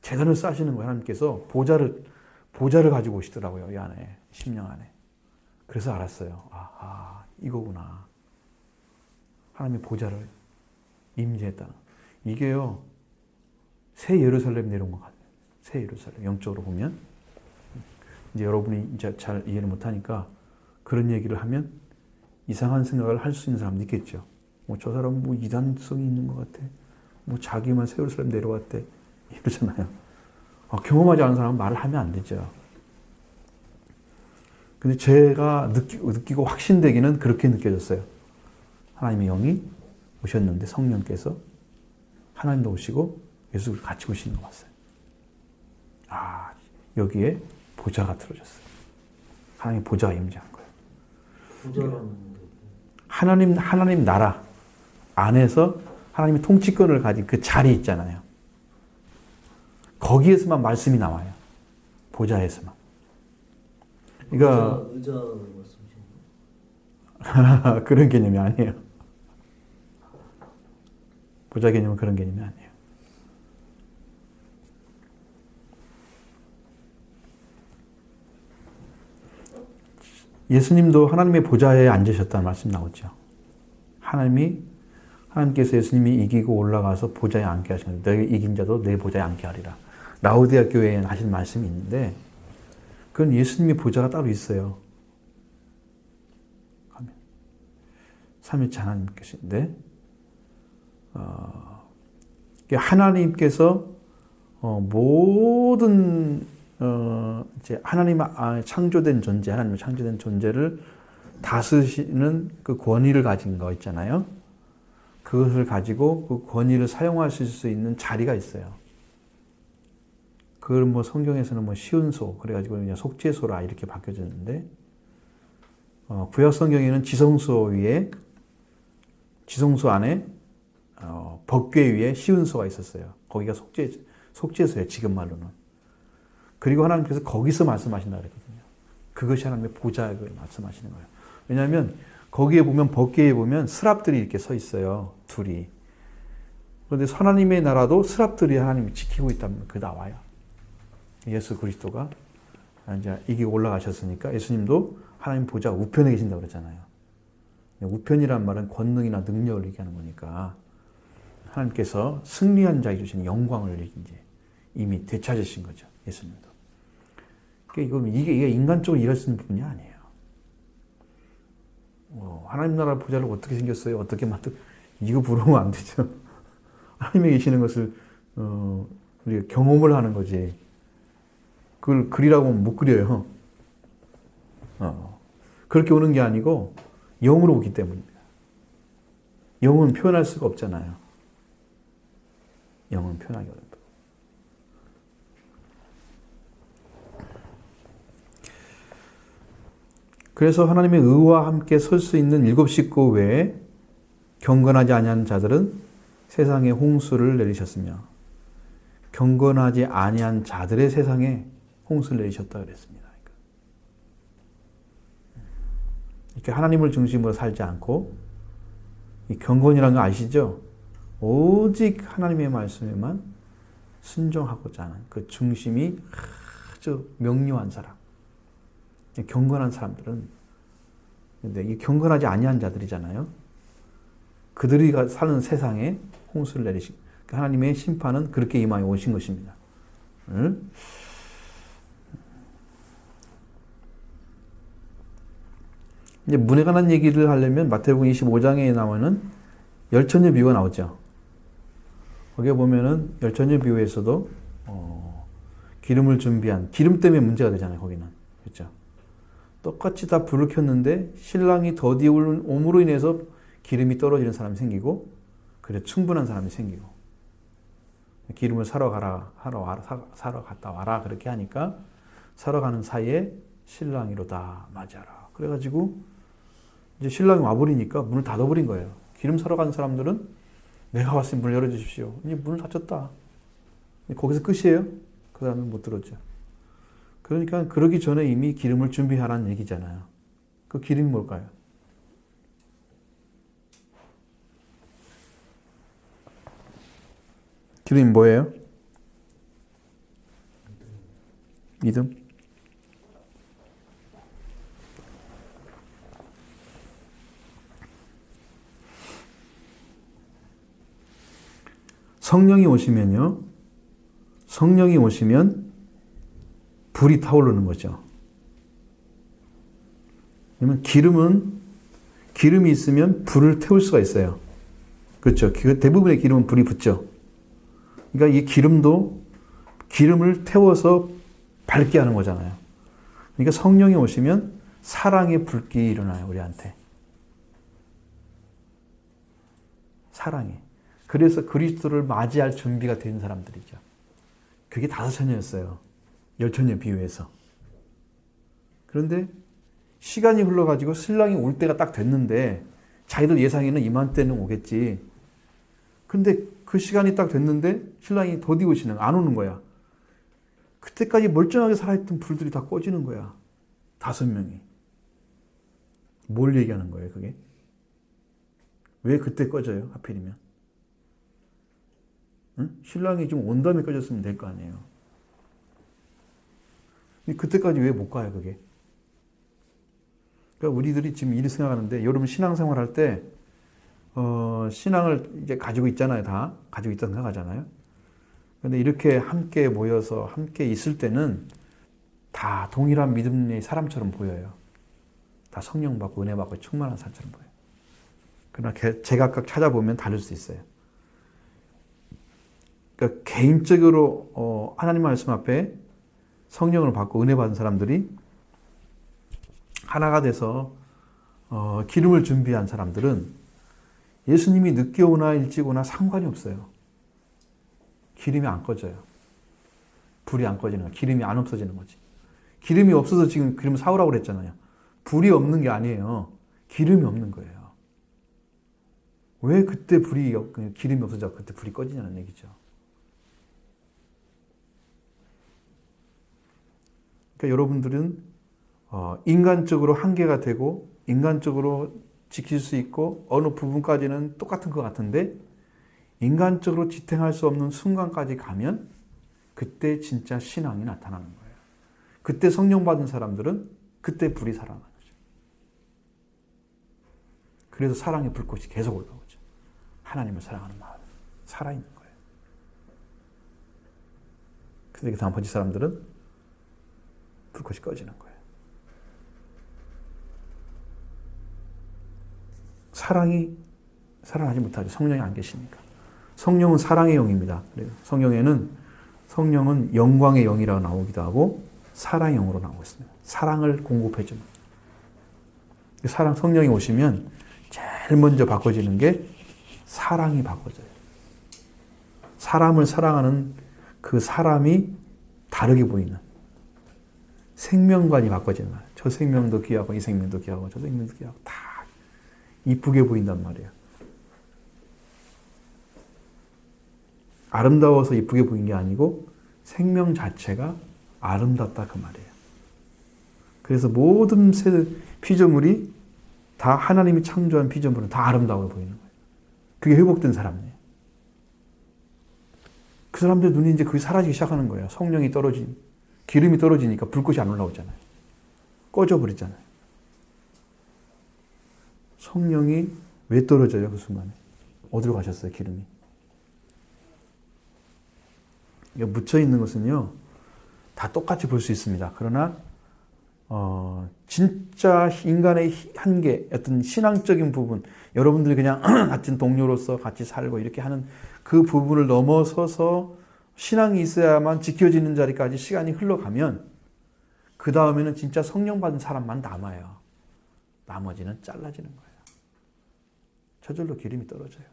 재단을 쌓으시는 거예요. 하나님께서 보좌를 가지고 오시더라고요. 이 안에 10년 안에. 그래서 알았어요. 이거구나. 하나님의 보좌를 임재했다. 이게요, 새 예루살렘 내려온 것 같아요. 새 예루살렘. 영적으로 보면. 이제 여러분이 이제 잘 이해를 못하니까 그런 얘기를 하면 이상한 생각을 할 수 있는 사람도 있겠죠. 저 사람은 이단성이 있는 것 같아. 자기만 새 예루살렘 내려왔대. 이러잖아요. 경험하지 않은 사람은 말을 하면 안 되죠. 근데 제가 느끼고 확신되기는 그렇게 느껴졌어요. 하나님의 영이 오셨는데 성령께서 하나님도 오시고 예수를 같이 오시는 거 봤어요. 여기에 보좌가 틀어졌어요. 하나님의 보좌가 임재한 거예요. 하나님 나라 안에서 하나님의 통치권을 가진 그 자리 있잖아요. 거기에서만 말씀이 나와요. 보좌에서만. 그러니까 의자 말씀이신가요? 그런 개념이 아니에요. 보좌 개념은 그런 개념이 아니에요. 예수님도 하나님의 보좌에 앉으셨다는 말씀 나오죠. 하나님께서 예수님이 이기고 올라가서 보좌에 앉게 하신 거예요. 너희 이긴 자도 내 보좌에 앉게 하리라. 라오디아 교회에 하신 말씀이 있는데 그건 예수님의 보좌가 따로 있어요. 삼위일체 하나님께서인데 하나님께서 모든 이제 하나님의 창조된 존재, 하나님의 창조된 존재를 다스리는 그 권위를 가진 거 있잖아요. 그것을 가지고 그 권위를 사용하실 수 있는 자리가 있어요. 그걸 성경에서는 시운소, 그래가지고 그냥 속죄소라 이렇게 바뀌어졌는데, 구약 성경에는 지성소 안에, 법궤 위에 시운소가 있었어요. 거기가 속죄소예요, 지금 말로는. 그리고 하나님께서 거기서 말씀하신다 그랬거든요. 그것이 하나님의 보좌에 말씀하시는 거예요. 왜냐하면 거기에 보면 법궤에 보면 스랍들이 이렇게 서 있어요. 둘이. 그런데 하나님의 나라도 스랍들이 하나님이 지키고 있다면 그 나와요. 예수 그리스도가 이제 이기고 올라가셨으니까 예수님도 하나님 보좌 우편에 계신다고 그랬잖아요. 우편이란 말은 권능이나 능력을 얘기하는 거니까 하나님께서 승리한 자에게 주신 영광을 이제 이미 되찾으신 거죠. 예수님도. 이게 인간적으로 일할 수 있는 부분이 아니에요. 하나님 나라 보좌를 어떻게 생겼어요? 어떻게 이거 부르면 안 되죠. 하나님이 계시는 것을 우리가 경험을 하는 거지. 그걸 그리라고 하면 못 그려요. 그렇게 오는 게 아니고 영으로 오기 때문입니다. 영은 표현할 수가 없잖아요. 영은 표현하기 어렵다. 그래서 하나님의 의와 함께 설 수 있는 7 식구 외에 경건하지 아니한 자들은 세상에 홍수를 내리셨으며 경건하지 아니한 자들의 세상에 홍수를 내리셨다 그랬습니다. 이렇게 하나님을 중심으로 살지 않고 이 경건이라는 거 아시죠? 오직 하나님의 말씀에만 순종하고자 하는 그 중심이 아주 명료한 사람. 경건한 사람들은 근데 이 경건하지 아니한 자들이잖아요. 그들이 사는 세상에 홍수를 내리신 하나님의 심판은 그렇게 임하여 오신 것입니다. 이제 문에 관한 얘기를 하려면 마태복음 25장에 나오는 열천녀 비유가 나오죠. 거기에 보면은 열천녀 비유에서도 기름을 준비한, 기름 때문에 문제가 되잖아요. 거기는. 그렇죠? 똑같이 다 불을 켰는데 신랑이 더디 옴으로 인해서 기름이 떨어지는 사람이 생기고, 그래 충분한 사람이 생기고, 기름을 사러 갔다 와라 그렇게 하니까 사러 가는 사이에 신랑이로다 맞아라. 그래가지고 이제 신랑이 와버리니까 문을 닫아버린 거예요. 기름 사러 가는 사람들은 내가 왔으니 문을 열어주십시오. 이제 문을 닫혔다. 거기서 끝이에요. 그 사람은 못 들었죠. 그러니까 그러기 전에 이미 기름을 준비하라는 얘기잖아요. 그 기름이 뭘까요? 기름이 뭐예요? 믿음? 성령이 오시면요. 성령이 오시면 불이 타오르는 거죠. 왜냐면 기름이 있으면 불을 태울 수가 있어요. 그렇죠. 대부분의 기름은 불이 붙죠. 그러니까 이 기름을 태워서 밝게 하는 거잖아요. 그러니까 성령이 오시면 사랑의 불길이 일어나요, 우리한테. 사랑이. 그래서 그리스도를 맞이할 준비가 된 사람들이죠. 그게 5처녀였어요. 10처녀 비유에서. 그런데 시간이 흘러가지고 신랑이 올 때가 딱 됐는데, 자기들 예상에는 이맘때는 오겠지. 근데 그 시간이 딱 됐는데 신랑이 더디 오시는 안 오는 거야. 그때까지 멀쩡하게 살아있던 불들이 다 꺼지는 거야. 5명이. 뭘 얘기하는 거예요, 그게? 왜 그때 꺼져요, 하필이면? 응? 신랑이 좀 온 다음에 꺼졌으면 될 거 아니에요. 근데 그때까지 왜 못 가요, 그게? 그러니까 우리들이 지금 이렇게 생각하는데, 여러분 신앙생활 할 때, 신앙을 이제 가지고 있잖아요, 다. 가지고 있다고 생각하잖아요. 근데 이렇게 함께 모여서 함께 있을 때는 다 동일한 믿음의 사람처럼 보여요. 다 성령 받고 은혜 받고 충만한 사람처럼 보여요. 그러나 제각각 찾아보면 다를 수 있어요. 그러니까 개인적으로 하나님 말씀 앞에 성령을 받고 은혜 받은 사람들이 하나가 돼서 기름을 준비한 사람들은 예수님이 늦게 오나 일찍 오나 상관이 없어요. 기름이 안 꺼져요. 불이 안 꺼지는 거야. 기름이 안 없어지는 거지. 기름이 없어서 지금 기름 사오라고 그랬잖아요. 불이 없는 게 아니에요. 기름이 없는 거예요. 왜 그때 기름이 없어져 그때 불이 꺼지냐는 얘기죠. 그러니까 여러분들은 인간적으로 한계가 되고 인간적으로 지킬 수 있고 어느 부분까지는 똑같은 것 같은데 인간적으로 지탱할 수 없는 순간까지 가면 그때 진짜 신앙이 나타나는 거예요. 그때 성령 받은 사람들은 그때 불이 살아나는 거죠. 그래서 사랑의 불꽃이 계속 올라오죠. 하나님을 사랑하는 마음, 살아있는 거예요. 근데 그 다음 번째 사람들은 불꽃이 꺼지는 거예요. 사랑이 살아나지 못하죠. 성령이 안 계시니까. 성령은 사랑의 영입니다. 성령은 영광의 영이라고 나오기도 하고 사랑의 영으로 나오고 있습니다. 사랑을 공급해줍니다. 성령이 오시면 제일 먼저 바꿔지는 게 사랑이 바꿔져요. 사람을 사랑하는 그 사람이 다르게 보이는 생명관이 바꿔지는 거예요. 저 생명도 귀하고 이 생명도 귀하고 저 생명도 귀하고 다 이쁘게 보인단 말이에요. 아름다워서 이쁘게 보인 게 아니고 생명 자체가 아름답다 그 말이에요. 그래서 모든 피조물이 다 하나님이 창조한 피조물은 다 아름다워 보이는 거예요. 그게 회복된 사람이에요. 그 사람들 눈이 이제 그게 사라지기 시작하는 거예요. 성령이 기름이 떨어지니까 불꽃이 안 올라오잖아요. 꺼져버리잖아요. 성령이 왜 떨어져요, 그 순간에? 어디로 가셨어요, 기름이? 묻혀 있는 것은요, 다 똑같이 볼 수 있습니다. 그러나, 진짜 인간의 한계, 어떤 신앙적인 부분, 여러분들이 그냥 같은 동료로서 같이 살고 이렇게 하는 그 부분을 넘어서서 신앙이 있어야만 지켜지는 자리까지 시간이 흘러가면 그 다음에는 진짜 성령 받은 사람만 남아요. 나머지는 잘라지는 거예요. 저절로 기름이 떨어져요.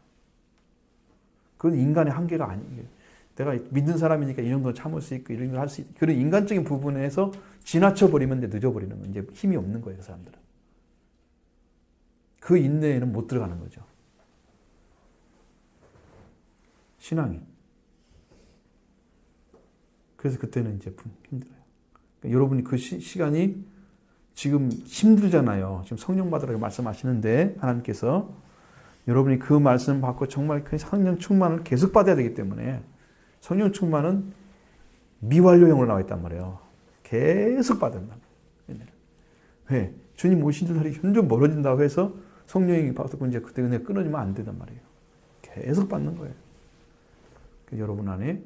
그건 인간의 한계가 아니에요. 내가 믿는 사람이니까 이런 거 참을 수 있고 이런 걸 할 수 있고 그런 인간적인 부분에서 지나쳐버리면 늦어버리는 거예요. 이제 힘이 없는 거예요. 그 사람들은. 그 인내에는 못 들어가는 거죠. 신앙이. 그래서 그때는 이제 힘들어요. 그러니까 여러분이 그 시간이 지금 힘들잖아요. 지금 성령 받으라고 말씀하시는데 하나님께서 여러분이 그 말씀 받고 정말 그 성령 충만을 계속 받아야 되기 때문에 성령 충만은 미완료형으로 나와 있단 말이에요. 계속 받는다. 왜? 주님 오신 날이 점점 멀어진다고 해서 성령이 받고 이제 그때 은혜 끊어지면 안 된단 말이에요. 계속 받는 거예요. 여러분 안에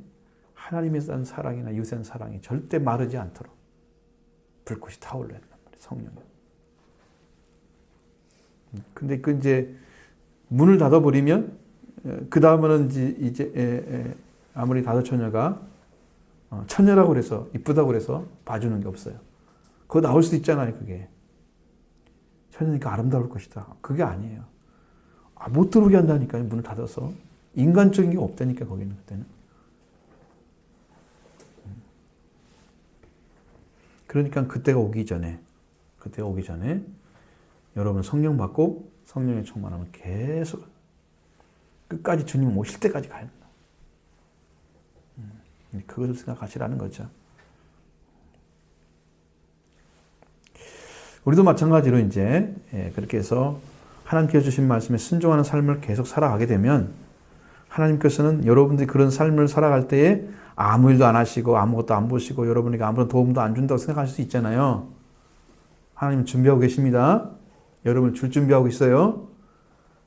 하나님에 대한 사랑이나 이웃에 대한 사랑이 절대 마르지 않도록 불꽃이 타올라야 된단 말이에요. 성령이. 근데 그 이제 문을 닫아버리면 그 다음에는 이제 아무리 다섯 처녀가 처녀라고 그래서 이쁘다고 그래서 봐주는 게 없어요. 그거 나올 수도 있잖아요. 그게 처녀니까 아름다울 것이다. 그게 아니에요. 못 들어오게 한다니까요. 문을 닫아서 인간적인 게 없다니까 거기는 그때는. 그러니까 그때가 오기 전에 여러분 성령 받고 성령의 충만하면 계속 끝까지 주님 오실 때까지 가야 된다. 그것을 생각하시라는 거죠. 우리도 마찬가지로 이제 그렇게 해서 하나님께서 주신 말씀에 순종하는 삶을 계속 살아가게 되면 하나님께서는 여러분들이 그런 삶을 살아갈 때에 아무 일도 안 하시고 아무것도 안 보시고 여러분에게 아무런 도움도 안 준다고 생각하실 수 있잖아요. 하나님은 준비하고 계십니다. 여러분을 줄 준비하고 있어요.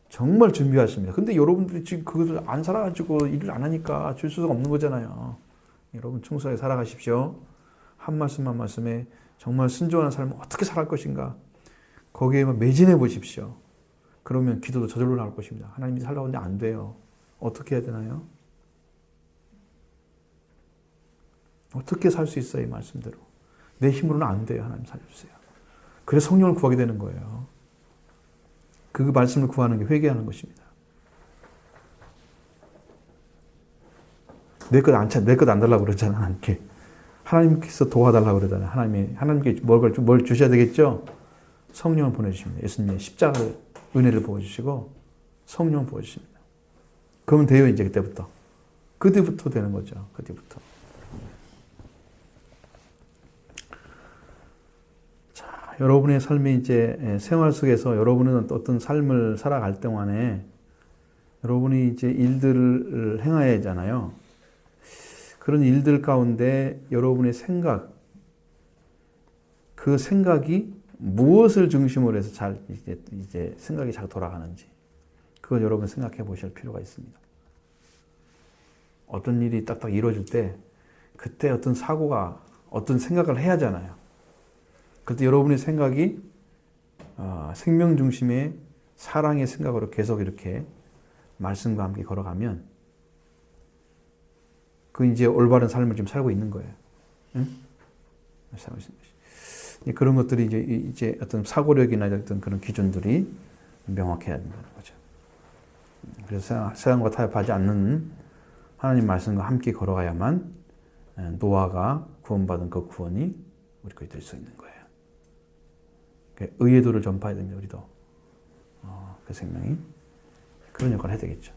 정말 준비하십니다. 근데 여러분들이 지금 그것을 안 살아가지고 일을 안 하니까 줄 수가 없는 거잖아요. 여러분 충성하게 살아가십시오. 한 말씀 한 말씀에 정말 순종하는 삶을 어떻게 살아갈 것인가 거기에만 매진해 보십시오. 그러면 기도도 저절로 나올 것입니다. 하나님이 살라고 하는데 안 돼요. 어떻게 해야 되나요? 어떻게 살 수 있어요? 이 말씀대로. 내 힘으로는 안 돼요. 하나님 살려주세요. 그래서 성령을 구하게 되는 거예요. 그 말씀을 구하는 게 회개하는 것입니다. 내 것 안 달라고 그러잖아. 하나님께. 하나님께서 도와달라고 그러잖아요. 하나님께 뭘 주셔야 되겠죠? 성령을 보내주십니다. 예수님의 십자가의 은혜를 부어주시고 성령을 부어주십니다. 그러면 돼요. 이제 그때부터. 그때부터 되는 거죠. 그때부터. 자, 여러분의 삶이 이제 생활 속에서 여러분은 어떤 삶을 살아갈 동안에 여러분이 이제 일들을 행해야 하잖아요. 그런 일들 가운데 여러분의 생각, 그 생각이 무엇을 중심으로 해서 잘 이제 생각이 잘 돌아가는지 그걸 여러분 생각해 보실 필요가 있습니다. 어떤 일이 딱딱 이루어질 때 그때 어떤 사고가 어떤 생각을 해야 하잖아요. 그때 여러분의 생각이 생명 중심의 사랑의 생각으로 계속 이렇게 말씀과 함께 걸어가면 그 이제 올바른 삶을 지금 살고 있는 거예요. 응? 살고 있는 것이. 그런 것들이 이제 어떤 사고력이나 어떤 그런 기준들이 명확해야 된다는 거죠. 그래서 세상과 타협하지 않는 하나님 말씀과 함께 걸어가야만 노아가 구원받은 그 구원이 우리 거에 될 수 있는 거예요. 의의도를 전파해야 됩니다. 우리도 그 생명이 그런 역할을 해야 되겠죠.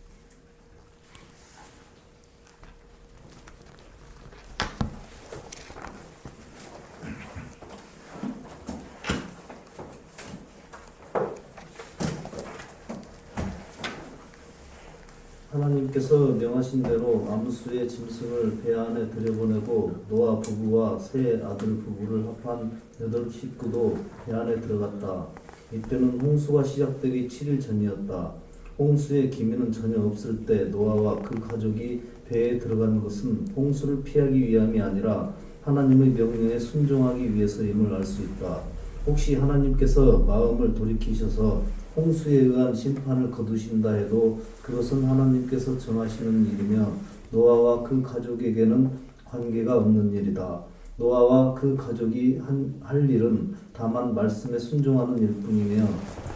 하나님께서 명하신 대로 암수의 짐승을 배 안에 들여보내고 노아 부부와 세 아들 부부를 합한 8식구도 배 안에 들어갔다. 이때는 홍수가 시작되기 7일 전이었다. 홍수의 기미는 전혀 없을 때 노아와 그 가족이 배에 들어가는 것은 홍수를 피하기 위함이 아니라 하나님의 명령에 순종하기 위해서임을 알 수 있다. 혹시 하나님께서 마음을 돌이키셔서 홍수에 의한 심판을 거두신다 해도 그것은 하나님께서 정하시는 일이며 노아와 그 가족에게는 관계가 없는 일이다. 노아와 그 가족이 할 일은 다만 말씀에 순종하는 일뿐이며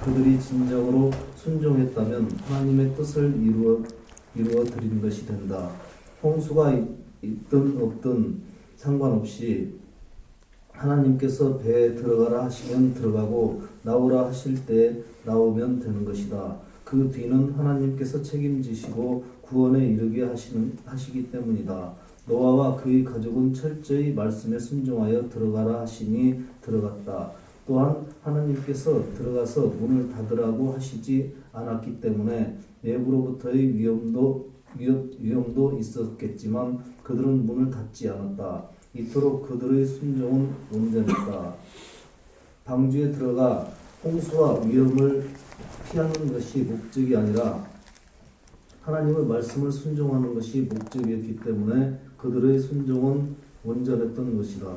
그들이 진정으로 순종했다면 하나님의 뜻을 이루어 드린 것이 된다. 홍수가 있든 없든 상관없이 하나님께서 배에 들어가라 하시면 들어가고 나오라 하실 때 나오면 되는 것이다. 그 뒤는 하나님께서 책임지시고 구원에 이르게 하시기 때문이다. 노아와 그의 가족은 철저히 말씀에 순종하여 들어가라 하시니 들어갔다. 또한 하나님께서 들어가서 문을 닫으라고 하시지 않았기 때문에 내부로부터의 위험도 있었겠지만 그들은 문을 닫지 않았다. 이토록 그들의 순종은 온전했다. 방주에 들어가 홍수와 위험을 피하는 것이 목적이 아니라 하나님의 말씀을 순종하는 것이 목적이었기 때문에 그들의 순종은 온전했던 것이다.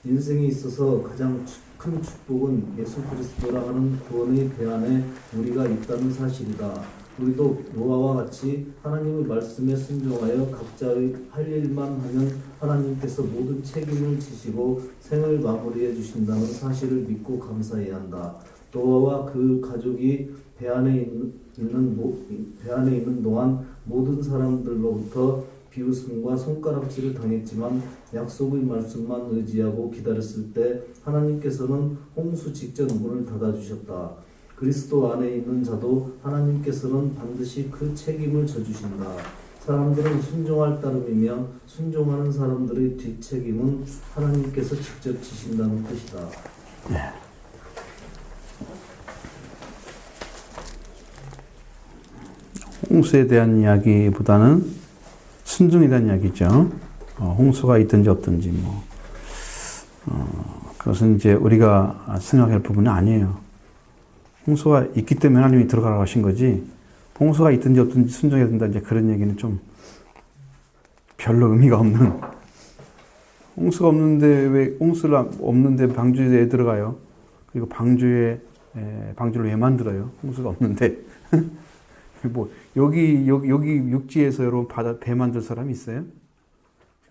인생에 있어서 가장 큰 축복은 예수 그리스도라 하는 구원의 배 안에 우리가 있다는 사실이다. 우리도 노아와 같이 하나님의 말씀에 순종하여 각자의 할 일만 하면 하나님께서 모든 책임을 지시고 생을 마무리해 주신다는 사실을 믿고 감사해야 한다. 노아와 그 가족이 배 안에 있는 동안 모든 사람들로부터 비웃음과 손가락질을 당했지만 약속의 말씀만 의지하고 기다렸을 때 하나님께서는 홍수 직전 문을 닫아주셨다. 그리스도 안에 있는 자도 하나님께서는 반드시 그 책임을 져주신다. 사람들은 순종할 따름이며 순종하는 사람들의 뒷책임은 하나님께서 직접 지신다는 뜻이다. 홍수에 대한 이야기보다는 순종에 대한 이야기죠. 홍수가 있든지 없든지 그것은 이제 우리가 생각할 부분은 아니에요. 홍수가 있기 때문에 하나님이 들어가라고 하신 거지, 홍수가 있든지 없든지 순종해야 된다, 이제 그런 얘기는 좀 별로 의미가 없는. 홍수가 없는데 방주에 왜 들어가요? 그리고 방주를 왜 만들어요? 홍수가 없는데. 여기 육지에서 여러분 배 만들 사람이 있어요?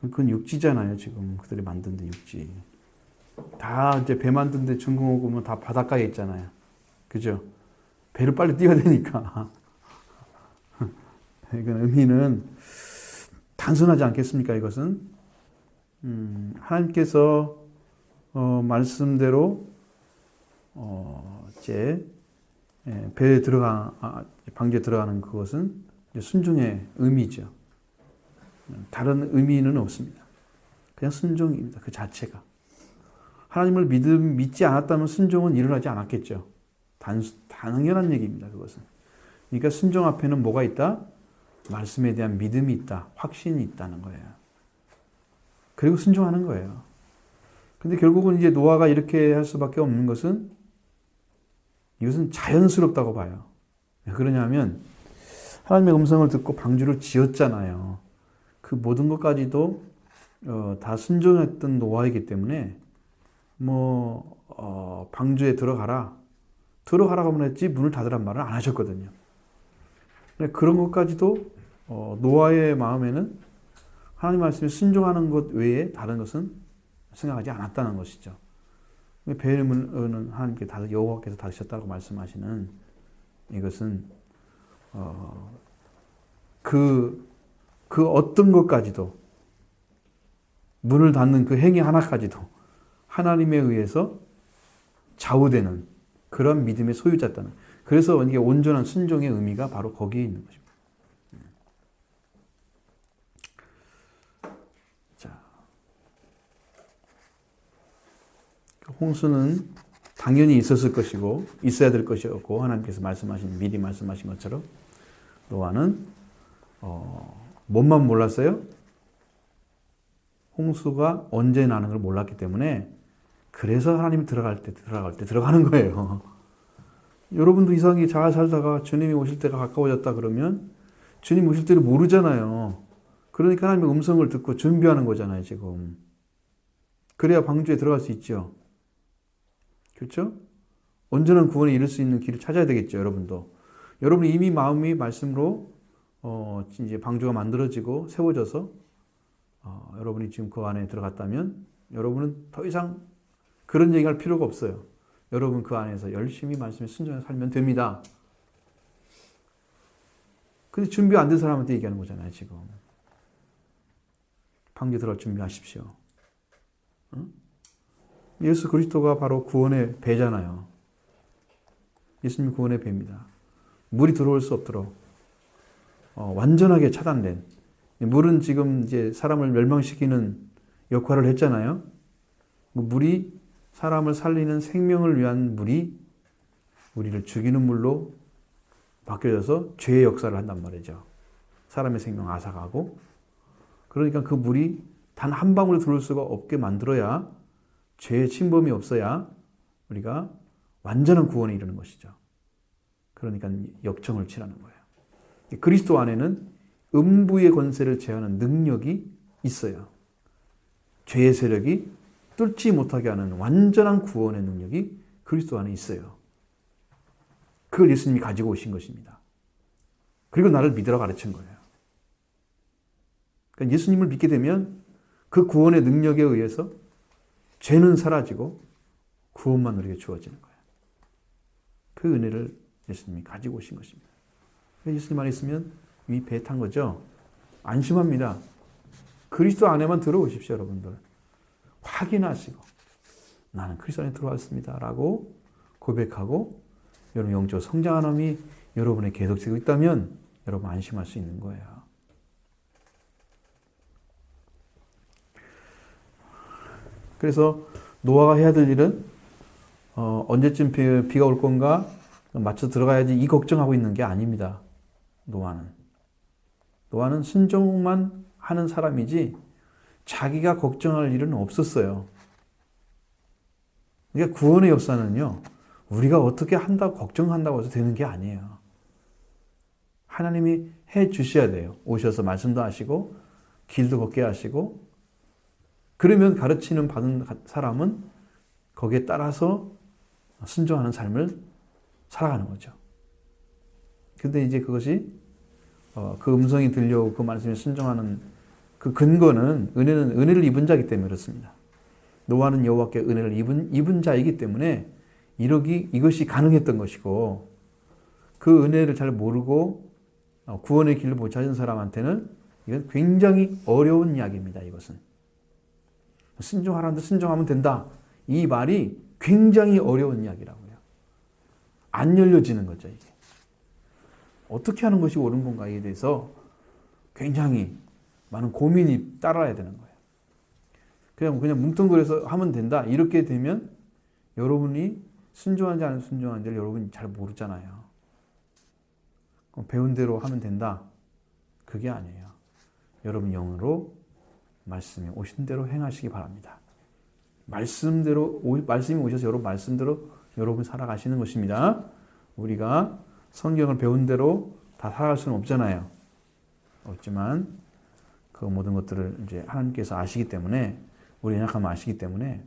그건 육지잖아요, 지금. 그들이 만든 데 육지. 다 이제 배 만든 데 중국 오면 다 바닷가에 있잖아요. 그죠? 배를 빨리 띄워야 되니까. 이건 의미는 단순하지 않겠습니까, 이것은? 하나님께서, 말씀대로, 배에 방주에 들어가는 그것은 순종의 의미죠. 다른 의미는 없습니다. 그냥 순종입니다. 그 자체가. 하나님을 믿지 않았다면 순종은 일어나지 않았겠죠. 당연한 얘기입니다. 그것은. 그러니까 순종 앞에는 뭐가 있다? 말씀에 대한 믿음이 있다. 확신이 있다는 거예요. 그리고 순종하는 거예요. 근데 결국은 이제 노아가 이렇게 할 수밖에 없는 것은, 이것은 자연스럽다고 봐요. 왜 그러냐면 하나님의 음성을 듣고 방주를 지었잖아요. 그 모든 것까지도 다 순종했던 노아이기 때문에 방주에 들어가라고 했지 문을 닫으란 말을 안 하셨거든요. 그런 것까지도 노아의 마음에는 하나님 말씀에 순종하는 것 외에 다른 것은 생각하지 않았다는 것이죠. 배는 하나님께 여호와께서 닫으셨다고 말씀하시는 이것은 그 어떤 것까지도, 문을 닫는 그 행위 하나까지도 하나님에 의해서 좌우되는 그런 믿음의 소유자였다는. 그래서 이게 온전한 순종의 의미가 바로 거기에 있는 것입니다. 자, 홍수는 당연히 있었을 것이고 있어야 될 것이었고, 하나님께서 미리 말씀하신 것처럼 노아는 뭔만 몰랐어요? 홍수가 언제 나는 걸 몰랐기 때문에, 그래서 하나님이 들어갈 때 들어가는 거예요. 여러분도 이상하게 잘 살다가 주님이 오실 때가 가까워졌다 그러면 주님 오실 때를 모르잖아요. 그러니까 하나님의 음성을 듣고 준비하는 거잖아요, 지금. 그래야 방주에 들어갈 수 있죠. 그렇죠? 온전한 구원에 이를 수 있는 길을 찾아야 되겠죠, 여러분도. 여러분 이미 마음이 말씀으로 이제 방주가 만들어지고 세워져서 여러분이 지금 그 안에 들어갔다면 여러분은 더 이상 그런 얘기할 필요가 없어요. 여러분 그 안에서 열심히 말씀에 순종해서 살면 됩니다. 근데 준비 안 된 사람한테 얘기하는 거잖아요, 지금. 방주 들어갈 준비하십시오. 응? 예수 그리스도가 바로 구원의 배잖아요. 예수님 구원의 배입니다. 물이 들어올 수 없도록 완전하게 차단된, 물은 지금 이제 사람을 멸망시키는 역할을 했잖아요. 물이 사람을 살리는 생명을 위한 물이 우리를 죽이는 물로 바뀌어져서 죄의 역사를 한단 말이죠. 사람의 생명 앗아가고. 그러니까 그 물이 단 한 방울 들어올 수가 없게 만들어야, 죄의 침범이 없어야 우리가 완전한 구원에 이르는 것이죠. 그러니까 역정을 치라는 거예요. 그리스도 안에는 음부의 권세를 제하는 능력이 있어요. 죄의 세력이 뚫지 못하게 하는 완전한 구원의 능력이 그리스도 안에 있어요. 그걸 예수님이 가지고 오신 것입니다. 그리고 나를 믿으라 가르친 거예요. 그러니까 예수님을 믿게 되면 그 구원의 능력에 의해서 죄는 사라지고 구원만 우리에게 주어지는 거예요. 그 은혜를 예수님이 가지고 오신 것입니다. 예수님 안에 있으면 이 배 탄 거죠. 안심합니다. 그리스도 안에만 들어오십시오, 여러분들. 확인하시고 나는 그리스도 안에 들어왔습니다 라고 고백하고 여러분 영적 성장하는 여러분의 계속되고 있다면 여러분 안심할 수 있는 거예요. 그래서 노아가 해야 될 일은 언제쯤 비가 올 건가 맞춰 들어가야지 이 걱정하고 있는 게 아닙니다. 노아는 순종만 하는 사람이지 자기가 걱정할 일은 없었어요. 그러니까 구원의 역사는요, 우리가 어떻게 한다고 걱정한다고 해서 되는 게 아니에요. 하나님이 해 주셔야 돼요. 오셔서 말씀도 하시고 길도 걷게 하시고, 그러면 가르치는 받은 사람은 거기에 따라서 순종하는 삶을 살아가는 거죠. 근데 이제 그것이 그 음성이 들려오고 그 말씀에 순종하는 그 근거는 은혜를 입은 자이기 때문에 그렇습니다. 노아는 여호와께 은혜를 입은 자이기 때문에 이것이 가능했던 것이고, 그 은혜를 잘 모르고 구원의 길을 못 찾은 사람한테는 이건 굉장히 어려운 이야기입니다. 이것은 순종하라는데 순종하면 된다, 이 말이 굉장히 어려운 이야기라고요. 안 열려지는 거죠. 이게 어떻게 하는 것이 옳은 건가에 대해서 굉장히 많은 고민이 따라야 되는 거예요. 그냥 뭉뚱그려서 하면 된다, 이렇게 되면 여러분이 순종한지 안 순종한지를 여러분이 잘 모르잖아요. 배운 대로 하면 된다, 그게 아니에요. 여러분 영으로 말씀이 오신 대로 행하시기 바랍니다. 말씀이 오셔서 여러분 말씀대로 여러분 살아가시는 것입니다. 우리가 성경을 배운 대로 다 살아갈 수는 없잖아요. 없지만 그 모든 것들을 이제 하나님께서 아시기 때문에, 우리 연약함을 아시기 때문에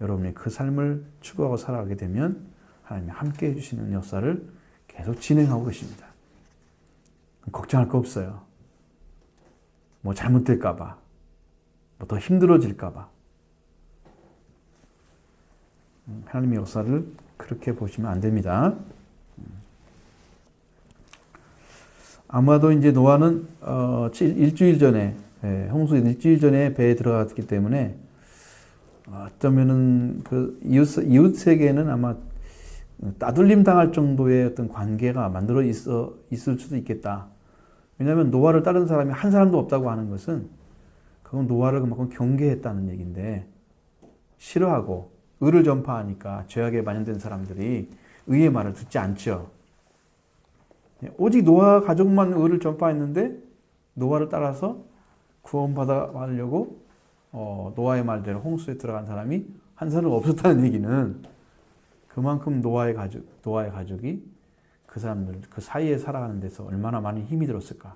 여러분이 그 삶을 추구하고 살아가게 되면 하나님이 함께 해주시는 역사를 계속 진행하고 계십니다. 걱정할 거 없어요. 뭐 잘못될까봐, 뭐 더 힘들어질까봐. 하나님의 역사를 그렇게 보시면 안 됩니다. 아마도 이제 노아는 일주일 전에, 홍수 일주일 전에 배에 들어갔기 때문에 어쩌면은 그 이웃 세계에는 아마 따돌림 당할 정도의 어떤 관계가 만들어 있을 수도 있겠다. 왜냐하면 노아를 따른 사람이 한 사람도 없다고 하는 것은 그건 노아를 그만큼 경계했다는 얘기인데, 싫어하고 의를 전파하니까 죄악에 만연된 사람들이 의의 말을 듣지 않죠. 오직 노아 가족만 의를 전파했는데 노아를 따라서 구원받아가려고 노아의 말대로 홍수에 들어간 사람이 한 사람 없었다는 얘기는 그만큼 노아의 가족이 그 사람들 그 사이에 살아가는 데서 얼마나 많이 힘이 들었을까.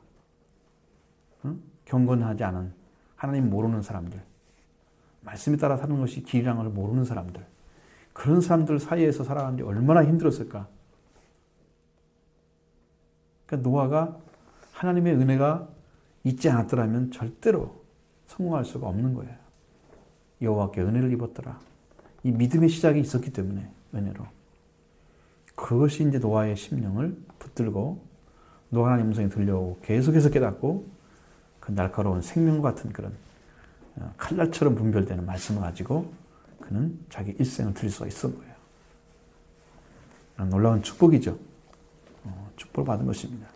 응? 경건하지 않은, 하나님 모르는 사람들, 말씀에 따라 사는 것이 길이라는 걸 모르는 사람들, 그런 사람들 사이에서 살아가는 게 얼마나 힘들었을까. 그러니까 노아가 하나님의 은혜가 있지 않았더라면 절대로 성공할 수가 없는 거예요. 여호와께 은혜를 입었더라. 이 믿음의 시작이 있었기 때문에 은혜로. 그것이 이제 노아의 심령을 붙들고 노아 하나님 음성이 들려오고 계속해서 깨닫고 그 날카로운 생명 같은 그런 칼날처럼 분별되는 말씀을 가지고 그는 자기 일생을 드릴 수가 있었던 거예요. 놀라운 축복이죠. 축복을 받은 것입니다.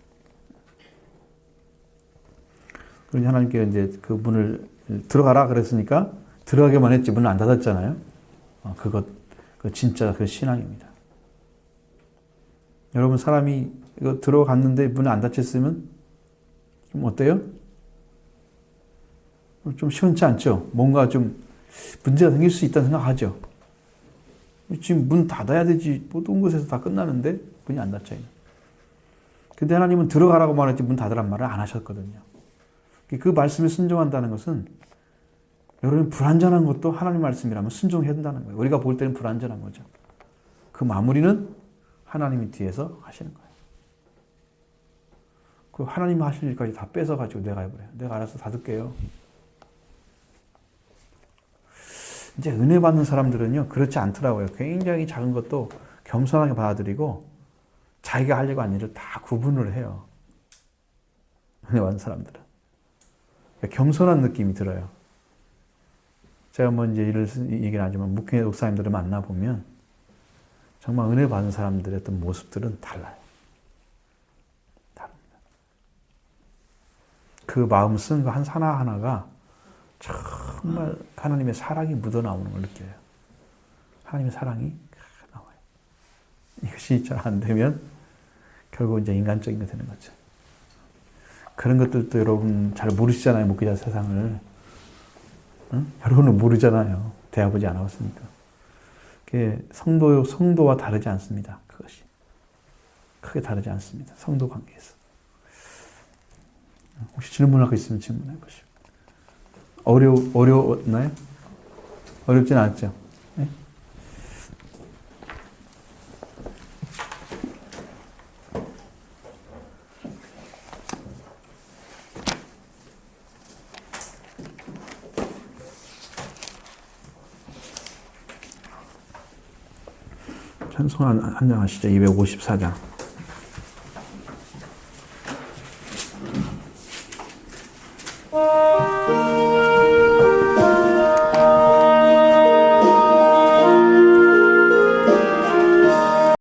그러니 하나님께 이제 그 문을 들어가라 그랬으니까 들어가기만 했지 문을 안 닫았잖아요. 그 진짜 그 신앙입니다. 여러분 사람이 이거 들어갔는데 문을 안 닫혔으면 좀 어때요? 좀 시원치 않죠? 뭔가 좀 문제가 생길 수 있다는 생각하죠? 지금 문 닫아야 되지. 모든 곳에서 다 끝나는데 문이 안 닫혀요. 근데 하나님은 들어가라고 말했지 문 닫으란 말을 안 하셨거든요. 그 말씀에 순종한다는 것은 여러분 불완전한 것도 하나님 말씀이라면 순종해야 된다는 거예요. 우리가 볼 때는 불완전한 거죠. 그 마무리는 하나님이 뒤에서 하시는 거예요. 그 하나님 하실 일까지 다 뺏어가지고 내가 해버려요. 내가 알아서 닫을게요. 이제 은혜 받는 사람들은요, 그렇지 않더라고요. 굉장히 작은 것도 겸손하게 받아들이고 자기가 하려고 하는 일을 다 구분을 해요. 은혜 받는 사람들은. 겸손한 느낌이 들어요. 제가 뭐 이제 이를 얘기는 하지만 목회 목사님들을 만나보면 정말 은혜 받은 사람들의 어떤 모습들은 달라요. 다릅니다. 그 마음 쓴 거 하나하나가 정말 하나님의 사랑이 묻어나오는 걸 느껴요. 하나님의 사랑이 나와요. 이것이 잘 안 되면 결국 이제 인간적인 게 되는 거죠. 그런 것들도 여러분 잘 모르시잖아요. 목회자 세상을. 응? 여러분은 모르잖아요. 대화보지 않았으니까. 그게 성도와 다르지 않습니다. 그것이. 크게 다르지 않습니다. 성도 관계에서. 혹시 질문할 거 있으면 질문해 보시죠. 어려웠나요? 어렵진 않았죠? 네? 찬송 한 장 하시죠. 254장.